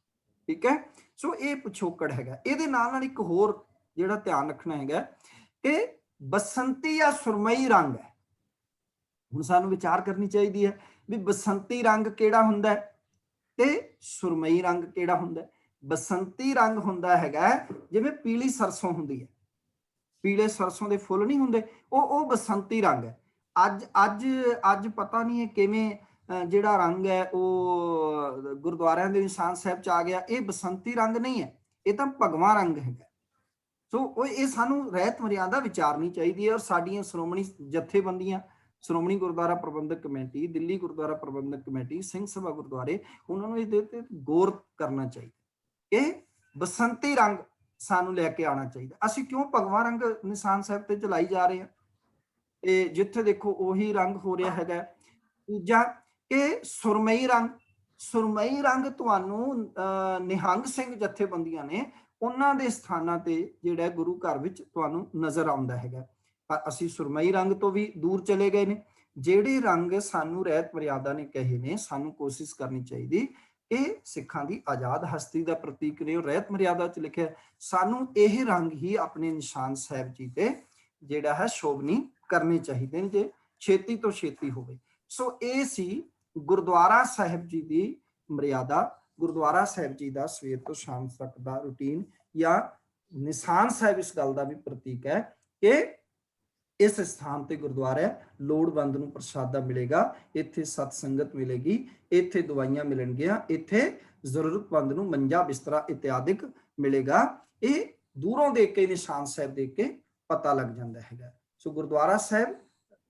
ਠੀਕ ਹੈ, ਸੋ ਇਹ ਪਿਛੋਕੜ ਹੈਗਾ। ਇਹਦੇ ਨਾਲ ਇੱਕ ਹੋਰ ਜਿਹੜਾ ਧਿਆਨ ਰੱਖਣਾ ਹੈਗਾ ਕਿ ਬਸੰਤੀ ਜਾਂ ਸੁਰਮਈ ਰੰਗ ਹੈ। ਹੁਣ ਸਾਨੂੰ ਵਿਚਾਰ ਕਰਨੀ ਚਾਹੀਦੀ ਹੈ ਵੀ ਬਸੰਤੀ ਰੰਗ ਕਿਹੜਾ ਹੁੰਦਾ ਹੈ ਤੇ ਸੁਰਮਈ ਰੰਗ ਕਿਹੜਾ ਹੁੰਦਾ ਹੈ। ਬਸੰਤੀ ਰੰਗ ਹੁੰਦਾ ਹੈਗਾ ਜਿਵੇਂ ਪੀਲੀ ਸਰਸੋਂ ਹੁੰਦੀ ਹੈ, ਪੀਲੇ ਸਰਸੋਂ ਦੇ ਫੁੱਲ ਨਹੀਂ ਹੁੰਦੇ, ਉਹ ਬਸੰਤੀ ਰੰਗ ਹੈ। ਅੱਜ ਪਤਾ ਨਹੀਂ ਹੈ ਕਿਵੇਂ ਜਿਹੜਾ ਰੰਗ ਹੈ ਉਹ ਗੁਰਦੁਆਰਿਆਂ ਦੇ ਨਿਸ਼ਾਨ ਸਾਹਿਬ ਚ ਆ ਗਿਆ। ਇਹ ਬਸੰਤੀ ਰੰਗ ਨਹੀਂ ਹੈ, ਇਹ ਤਾਂ ਭਗਵਾ ਰੰਗ ਹੈਗਾ। ਸੋ ਇਹ ਸਾਨੂੰ ਰਹਿਤ ਮਰਿਆਦਾ ਵਿਚਾਰਨੀ ਚਾਹੀਦੀ ਹੈ। ਔਰ ਸਾਡੀਆਂ ਸ਼੍ਰੋਮਣੀ ਜਥੇਬੰਦੀਆਂ, ਸ਼੍ਰੋਮਣੀ ਗੁਰਦੁਆਰਾ ਪ੍ਰਬੰਧਕ ਕਮੇਟੀ, ਦਿੱਲੀ ਗੁਰਦੁਆਰਾ ਪ੍ਰਬੰਧਕ ਕਮੇਟੀ, ਸਿੰਘ ਸਭਾ ਗੁਰਦੁਆਰੇ, ਉਹਨਾਂ ਨੂੰ ਇਹਦੇ ਤੇ ਗੌਰ ਕਰਨਾ ਚਾਹੀਦਾ। ਇਹ ਬਸੰਤੀ ਰੰਗ ਸਾਨੂੰ ਲੈ ਕੇ ਆਉਣਾ ਚਾਹੀਦਾ। ਅਸੀਂ ਕਿਉਂ ਭਗਵਾ ਰੰਗ ਨਿਸ਼ਾਨ ਸਾਹਿਬ ਤੇ ਚਲਾਈ ਜਾ ਰਹੇ ਹਾਂ? ਤੇ ਜਿੱਥੇ ਦੇਖੋ ਉਹੀ ਰੰਗ ਹੋ ਰਿਹਾ ਹੈਗਾ। ਦੂਜਾ ਕਿ ਸੁਰਮਈ ਰੰਗ ਤੁਹਾਨੂੰ ਨਿਹੰਗ ਸਿੰਘ ਜਥੇਬੰਦੀਆਂ ਨੇ ਉਹਨਾਂ ਦੇ ਸਥਾਨਾਂ ਤੇ ਜਿਹੜਾ ਗੁਰੂ ਘਰ ਵਿੱਚ ਤੁਹਾਨੂੰ ਨਜ਼ਰ ਆਉਂਦਾ ਹੈਗਾ। ਪਰ ਅਸੀਂ ਸੁਰਮਈ ਰੰਗ ਤੋਂ ਵੀ ਦੂਰ ਚਲੇ ਗਏ ਨੇ। ਜਿਹੜੇ ਰੰਗ ਸਾਨੂੰ ਰਹਿਤ ਮਰਿਆਦਾ ਨੇ ਕਹੇ ਨੇ, ਸਾਨੂੰ ਕੋਸ਼ਿਸ਼ ਕਰਨੀ ਚਾਹੀਦੀ ਇਹ ਸਿੱਖਾਂ ਦੀ ਆਜ਼ਾਦ ਹਸਤੀ ਦਾ ਪ੍ਰਤੀਕ ਨੇ। ਰਹਿਤ ਮਰਿਆਦਾ ਚ ਲਿਖਿਆ ਸਾਨੂੰ ਇਹ ਰੰਗ ਹੀ ਆਪਣੇ ਨਿਸ਼ਾਨ ਸਾਹਿਬ ਜੀ ਤੇ ਜਿਹੜਾ ਹੈ ਸ਼ੋਭਨੀ ਕਰਨੇ ਚਾਹੀਦੇ ਨੇ, ਜੇ ਛੇਤੀ ਤੋਂ ਛੇਤੀ ਹੋਵੇ। ਸੋ ਇਹ ਸੀ ਗੁਰਦੁਆਰਾ ਸਾਹਿਬ ਜੀ ਦੀ ਮਰਿਆਦਾ, ਗੁਰਦੁਆਰਾ ਸਾਹਿਬ ਜੀ ਦਾ ਸਵੇਰ ਤੋਂ ਸ਼ਾਮ ਤੱਕ ਦਾ ਰੂਟੀਨ, ਜਾਂ ਨਿਸ਼ਾਨ ਸਾਹਿਬ ਇਸ ਗੱਲ ਦਾ ਵੀ ਪ੍ਰਤੀਕ ਹੈ ਕਿ ਇਸ ਸਥਾਨ ਤੇ ਗੁਰਦੁਆਰਾ ਲੋੜਵੰਦ ਨੂੰ ਪ੍ਰਸ਼ਾਦਾ ਮਿਲੇਗਾ, ਇੱਥੇ ਸਤ ਸੰਗਤ ਮਿਲੇਗੀ, ਇੱਥੇ ਦਵਾਈਆਂ ਮਿਲਣਗੀਆਂ, ਇੱਥੇ ਜ਼ਰੂਰਤਮੰਦ ਨੂੰ ਮੰਜਾ ਬਿਸਤਰਾ ਇਤਿਆਦਿਕ ਮਿਲੇਗਾ। ਇਹ ਦੂਰੋਂ ਦੇਖ ਕੇ ਨਿਸ਼ਾਨ ਸਾਹਿਬ ਦੇਖ ਕੇ ਪਤਾ ਲੱਗ ਜਾਂਦਾ ਹੈਗਾ। ਸੋ ਗੁਰਦੁਆਰਾ ਸਾਹਿਬ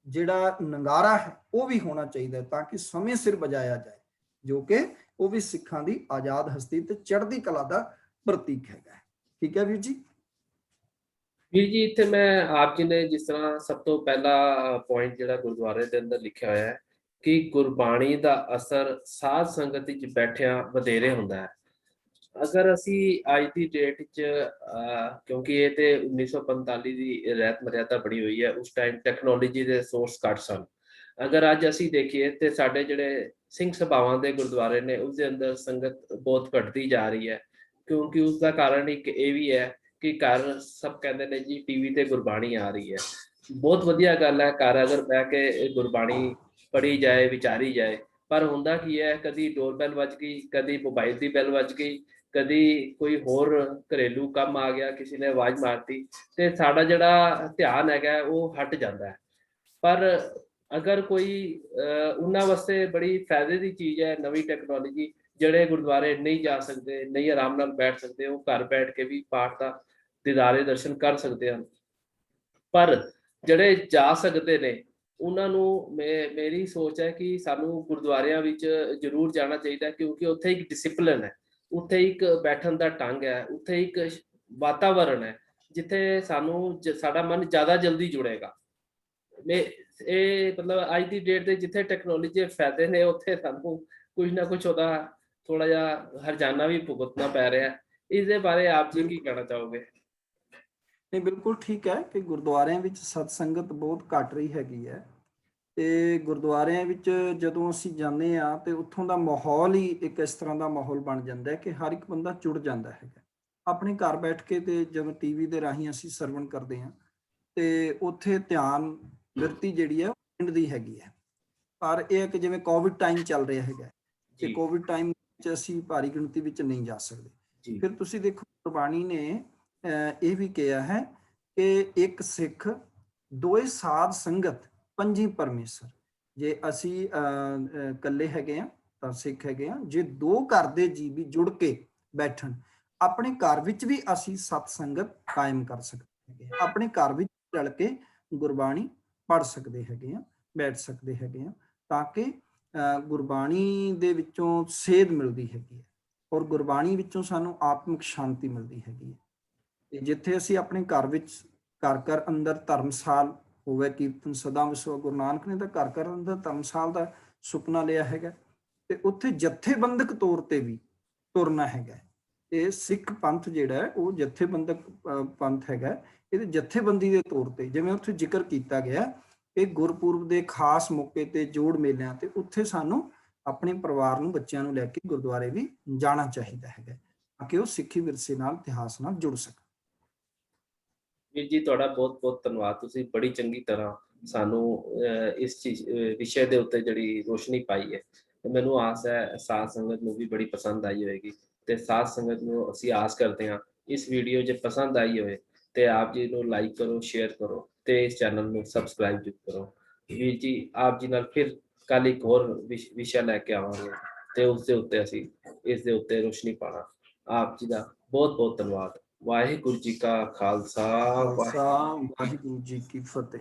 ਜਿਹੜਾ ਨਗਾਰਾ ਹੈ ਉਹ ਵੀ ਹੋਣਾ ਚਾਹੀਦਾ ਤਾਂ ਕਿ ਸਮੇਂ ਸਿਰ ਵਜਾਇਆ ਜਾਏ, ਜੋ ਕਿ ਉਹ ਵੀ ਸਿੱਖਾਂ ਦੀ ਆਜ਼ਾਦ ਹਸਤੀ ਤੇ ਚੜ੍ਹਦੀ ਕਲਾ ਦਾ ਪ੍ਰਤੀਕ ਹੈਗਾ। ਠੀਕ ਹੈ ਵੀਰ ਜੀ। ਵੀਰ ਜੀ, ਇੱਥੇ ਮੈਂ ਆਪ ਜੀ ਨੇ ਜਿਸ ਤਰ੍ਹਾਂ ਸਭ ਤੋਂ ਪਹਿਲਾ ਪੁਆਇੰਟ ਜਿਹੜਾ ਗੁਰਦੁਆਰੇ ਦੇ ਅੰਦਰ ਲਿਖਿਆ ਹੋਇਆ ਹੈ ਕਿ ਗੁਰਬਾਣੀ ਦਾ ਅਸਰ ਸਾਧ ਸੰਗਤ ਵਿੱਚ ਬੈਠਿਆਂ ਵਧੇਰੇ ਹੁੰਦਾ ਹੈ। ਅਗਰ ਅਸੀਂ ਅੱਜ ਦੀ ਡੇਟ 'ਚ ਕਿਉਂਕਿ ਇਹ ਤੇ 1945 ਦੀ ਰਹਿਤ ਮਰਿਆਦਾ ਬਣੀ ਹੋਈ ਹੈ, ਉਸ ਟਾਈਮ ਟੈਕਨੋਲੋਜੀ ਦੇ ਸੋਰਸ ਘੱਟ ਸਨ। ਅਗਰ ਅੱਜ ਅਸੀਂ ਦੇਖੀਏ ਤੇ ਸਾਡੇ ਜਿਹੜੇ ਸਿੰਘ ਸਭਾਵਾਂ ਦੇ ਗੁਰਦੁਆਰੇ ਨੇ ਉਸਦੇ ਅੰਦਰ ਸੰਗਤ ਬਹੁਤ ਘਟਦੀ ਜਾ ਰਹੀ ਹੈ, ਕਿਉਂਕਿ ਉਸਦਾ ਕਾਰਨ ਇੱਕ ਇਹ ਵੀ ਹੈ ਕਿ ਘਰ ਸਭ ਕਹਿੰਦੇ ਨੇ ਜੀ ਟੀਵੀ ਤੇ ਗੁਰਬਾਣੀ ਆ ਰਹੀ ਹੈ। ਬਹੁਤ ਵਧੀਆ ਗੱਲ ਹੈ, ਘਰ ਅਗਰ ਬਹਿ ਕੇ ਗੁਰਬਾਣੀ ਪੜ੍ਹੀ ਜਾਏ, ਵਿਚਾਰੀ ਜਾਏ, ਪਰ ਹੁੰਦਾ ਕੀ ਹੈ, ਕਦੀ ਡੋਰਬੈਲ ਵੱਜ ਗਈ, ਕਦੀ ਮੋਬਾਈਲ ਦੀ ਬੈਲ ਵੱਜ ਗਈ, ਕਦੀ ਕੋਈ ਹੋਰ ਘਰੇਲੂ ਕੰਮ ਆ ਗਿਆ, ਕਿਸੇ ਨੇ ਆਵਾਜ਼ ਮਾਰਤੀ, ਤੇ ਸਾਡਾ ਜਿਹੜਾ ਧਿਆਨ ਹੈਗਾ ਉਹ ਹਟ ਜਾਂਦਾ ਹੈ। ਪਰ ਅਗਰ ਕੋਈ ਉਹਨਾਂ ਵਾਸਤੇ ਬੜੀ ਫਾਇਦੇ ਦੀ ਚੀਜ਼ ਹੈ ਨਵੀਂ ਟੈਕਨੋਲੋਜੀ, ਜਿਹੜੇ ਗੁਰਦੁਆਰੇ ਨਹੀਂ ਜਾ ਸਕਦੇ, ਨਹੀਂ ਆਰਾਮ ਨਾਲ ਬੈਠ ਸਕਦੇ, ਉਹ ਘਰ ਬੈਠ ਕੇ ਵੀ ਪਾਠ ਦਾ ਦੀਦਾਰੇ ਦਰਸ਼ਨ ਕਰ ਸਕਦੇ ਹਨ। ਪਰ ਜਿਹੜੇ ਜਾ ਸਕਦੇ ਨੇ ਉਹਨਾਂ ਨੂੰ ਮੇਰੀ ਸੋਚ ਹੈ ਕਿ ਸਾਨੂੰ ਗੁਰਦੁਆਰਿਆਂ ਵਿੱਚ ਜ਼ਰੂਰ ਜਾਣਾ ਚਾਹੀਦਾ, ਕਿਉਂਕਿ ਉੱਥੇ ਇੱਕ ਡਿਸਿਪਲਿਨ ਹੈ, ਉੱਥੇ ਇੱਕ ਬੈਠਣ ਦਾ ਢੰਗ ਹੈ, ਉੱਥੇ ਇੱਕ ਵਾਤਾਵਰਨ ਹੈ ਜਿੱਥੇ ਸਾਨੂੰ ਸਾਡਾ ਮਨ ਜ਼ਿਆਦਾ ਜਲਦੀ ਜੁੜੇਗਾ। ਇਹ ਮਤਲਬ ਅੱਜ ਦੀ ਡੇਟ ਦੇ ਜਿੱਥੇ ਟੈਕਨੋਲੋਜੀ ਦੇ ਫਾਇਦੇ ਨੇ, ਉੱਥੇ ਸਾਨੂੰ ਕੁਝ ਨਾ ਕੁਝ ਉਹਦਾ ਥੋੜਾ ਜਿਹਾ ਹਰਜਾਨਾ ਵੀ ਭੁਗਤਣਾ ਪੈ ਰਿਹਾ ਹੈ। ਇਸ ਦੇ ਬਾਰੇ ਆਪ ਜੀ ਕੀ ਕਹਿਣਾ ਚਾਹੋਗੇ? ਨਹੀਂ, ਬਿਲਕੁਲ ਠੀਕ ਹੈ ਕਿ ਗੁਰਦੁਆਰਿਆਂ ਵਿੱਚ ਸਤ ਸੰਗਤ ਬਹੁਤ ਘੱਟ ਰਹੀ ਹੈਗੀ ਹੈ, ਤੇ ਗੁਰਦੁਆਰਿਆਂ ਵਿੱਚ ਜਦੋਂ ਅਸੀਂ ਜਾਂਦੇ ਹਾਂ ਤੇ ਉੱਥੋਂ ਦਾ ਮਾਹੌਲ ਹੀ ਇੱਕ ਇਸ ਤਰ੍ਹਾਂ ਦਾ ਮਾਹੌਲ ਬਣ ਜਾਂਦਾ ਹੈ ਕਿ ਹਰ ਇੱਕ ਬੰਦਾ ਜੁੜ ਜਾਂਦਾ ਹੈਗਾ। ਆਪਣੇ ਘਰ ਬੈਠ ਕੇ ਤੇ ਜਦੋਂ ਟੀਵੀ ਦੇ ਰਾਹੀਂ ਅਸੀਂ ਸਰਵਣ ਕਰਦੇ ਹਾਂ ਤੇ ਉੱਥੇ ਧਿਆਨ ਬਿਰਤੀ ਜਿਹੜੀ ਹੈ ਪਿੰਡ ਦੀ ਹੈਗੀ ਹੈ। ਪਰ ਇਹ ਹੈ ਕਿ ਜਿਵੇਂ ਕੋਵਿਡ ਟਾਈਮ ਚੱਲ ਰਿਹਾ ਹੈਗਾ, ਤੇ ਕੋਵਿਡ ਟਾਈਮ ਵਿੱਚ ਅਸੀਂ ਭਾਰੀ ਗਿਣਤੀ ਵਿੱਚ ਨਹੀਂ ਜਾ ਸਕਦੇ। ਫਿਰ ਤੁਸੀਂ ਦੇਖੋ ਗੁਰਬਾਣੀ ਨੇ ਇਹ ਵੀ ਕਿਹਾ ਹੈ ਕਿ ਇੱਕ ਸਿੱਖ ਦੋਏ ਸਾਧ ਸੰਗਤ ਪੰਜੀ ਪਰਮੇਸ਼ਰ। ਜੇ ਅਸੀਂ ਇਕੱਲੇ ਹੈਗੇ ਆ ਤਾਂ ਸਿੱਖ ਹੈਗੇ ਆ, ਜੇ ਦੋ ਘਰ ਦੇ ਜੀ ਵੀ ਜੁੜ ਕੇ ਬੈਠਣ, ਆਪਣੇ ਘਰ ਵਿੱਚ ਵੀ ਅਸੀਂ ਸਤ ਸੰਗਤ ਕਾਇਮ ਕਰ ਸਕਦੇ ਹੈਗੇ, ਆਪਣੇ ਘਰ ਵਿੱਚ ਰਲ ਕੇ ਗੁਰਬਾਣੀ ਪੜ੍ਹ ਸਕਦੇ ਹੈਗੇ ਆ, ਬੈਠ ਸਕਦੇ ਹੈਗੇ ਆ, ਤਾਂ ਕਿ ਗੁਰਬਾਣੀ ਦੇ ਵਿੱਚੋਂ ਸੇਧ ਮਿਲਦੀ ਹੈਗੀ ਹੈ ਔਰ ਗੁਰਬਾਣੀ ਵਿੱਚੋਂ ਸਾਨੂੰ ਆਤਮਿਕ ਸ਼ਾਂਤੀ ਮਿਲਦੀ ਹੈਗੀ ਹੈ। ਤੇ ਜਿੱਥੇ ਅਸੀਂ ਆਪਣੇ ਘਰ ਵਿੱਚ ਘਰ ਘਰ ਅੰਦਰ ਧਰਮਸਾਲ ਹੋਵੇ, ਕੀਰਤਨ ਸਦਾ ਵਿਸਵਾ, ਗੁਰੂ ਨਾਨਕ ਨੇ ਤਾਂ ਘਰ ਘਰ ਅੰਦਰ ਧਰਮਸਾਲ ਦਾ ਸੁਪਨਾ ਲਿਆ ਹੈਗਾ, ਤੇ ਉੱਥੇ ਜਥੇਬੰਦਕ ਤੌਰ ਤੇ ਵੀ ਤੁਰਨਾ ਹੈਗਾ। ਇਹ ਸਿੱਖ ਪੰਥ ਜਿਹੜਾ ਹੈ ਉਹ ਜਥੇਬੰਦਕ ਪੰਥ ਹੈਗਾ, ਇਹਦੇ ਜਥੇਬੰਦੀ ਦੇ ਤੌਰ ਤੇ, ਜਿਵੇਂ ਉੱਥੇ ਜ਼ਿਕਰ ਕੀਤਾ ਗਿਆ ਇਹ ਗੁਰਪੁਰਬ ਦੇ ਖਾਸ ਮੌਕੇ ਤੇ ਜੋੜ ਮੇਲਿਆਂ ਤੇ, ਉੱਥੇ ਸਾਨੂੰ ਆਪਣੇ ਪਰਿਵਾਰ ਨੂੰ, ਬੱਚਿਆਂ ਨੂੰ ਲੈ ਕੇ ਗੁਰਦੁਆਰੇ ਵੀ ਜਾਣਾ ਚਾਹੀਦਾ ਹੈਗਾ ਤਾਂ ਕਿ ਉਹ ਸਿੱਖੀ ਵਿਰਸੇ ਨਾਲ, ਇਤਿਹਾਸ ਨਾਲ ਜੁੜ ਸਕਣ। ਵੀਰ ਜੀ ਤੁਹਾਡਾ ਬਹੁਤ ਬਹੁਤ ਧੰਨਵਾਦ, ਤੁਸੀਂ ਬੜੀ ਚੰਗੀ ਤਰ੍ਹਾਂ ਸਾਨੂੰ ਇਸ ਚੀਜ਼ ਵਿਸ਼ੇ ਦੇ ਉੱਤੇ ਜਿਹੜੀ ਰੋਸ਼ਨੀ ਪਾਈ ਹੈ। ਮੈਨੂੰ ਆਸ ਹੈ ਸਾਧ ਸੰਗਤ ਨੂੰ ਵੀ ਬੜੀ ਪਸੰਦ ਆਈ ਹੋਏਗੀ, ਤੇ ਸਾਧ ਸੰਗਤ ਨੂੰ ਅਸੀਂ ਆਸ ਕਰਦੇ ਹਾਂ ਇਸ ਵੀਡੀਓ ਜੇ ਪਸੰਦ ਆਈ ਹੋਏ ਤੇ ਆਪ ਜੀ ਨੂੰ ਲਾਈਕ ਕਰੋ, ਸ਼ੇਅਰ ਕਰੋ, ਤੇ ਇਸ ਚੈਨਲ ਨੂੰ ਸਬਸਕ੍ਰਾਈਬ ਜ਼ਰੂਰ ਕਰੋ। ਵੀਰ ਜੀ ਆਪ ਜੀ ਨਾਲ ਫਿਰ ਕੱਲ ਇੱਕ ਹੋਰ ਵਿਸ਼ਾ ਲੈ ਕੇ ਆਵਾਂਗੇ, ਤੇ ਉਸ ਦੇ ਉੱਤੇ ਅਸੀਂ ਇਸ ਦੇ ਉੱਤੇ ਰੋਸ਼ਨੀ ਪਾਣਾ। ਆਪ ਜੀ ਦਾ ਬਹੁਤ ਬਹੁਤ ਧੰਨਵਾਦ। ਵਾਹਿਗੁਰੂ ਜੀ ਕਾ ਖਾਲਸਾ, ਵਾਹਿਗੁਰੂ ਜੀ ਕੀ ਫਤਿਹ।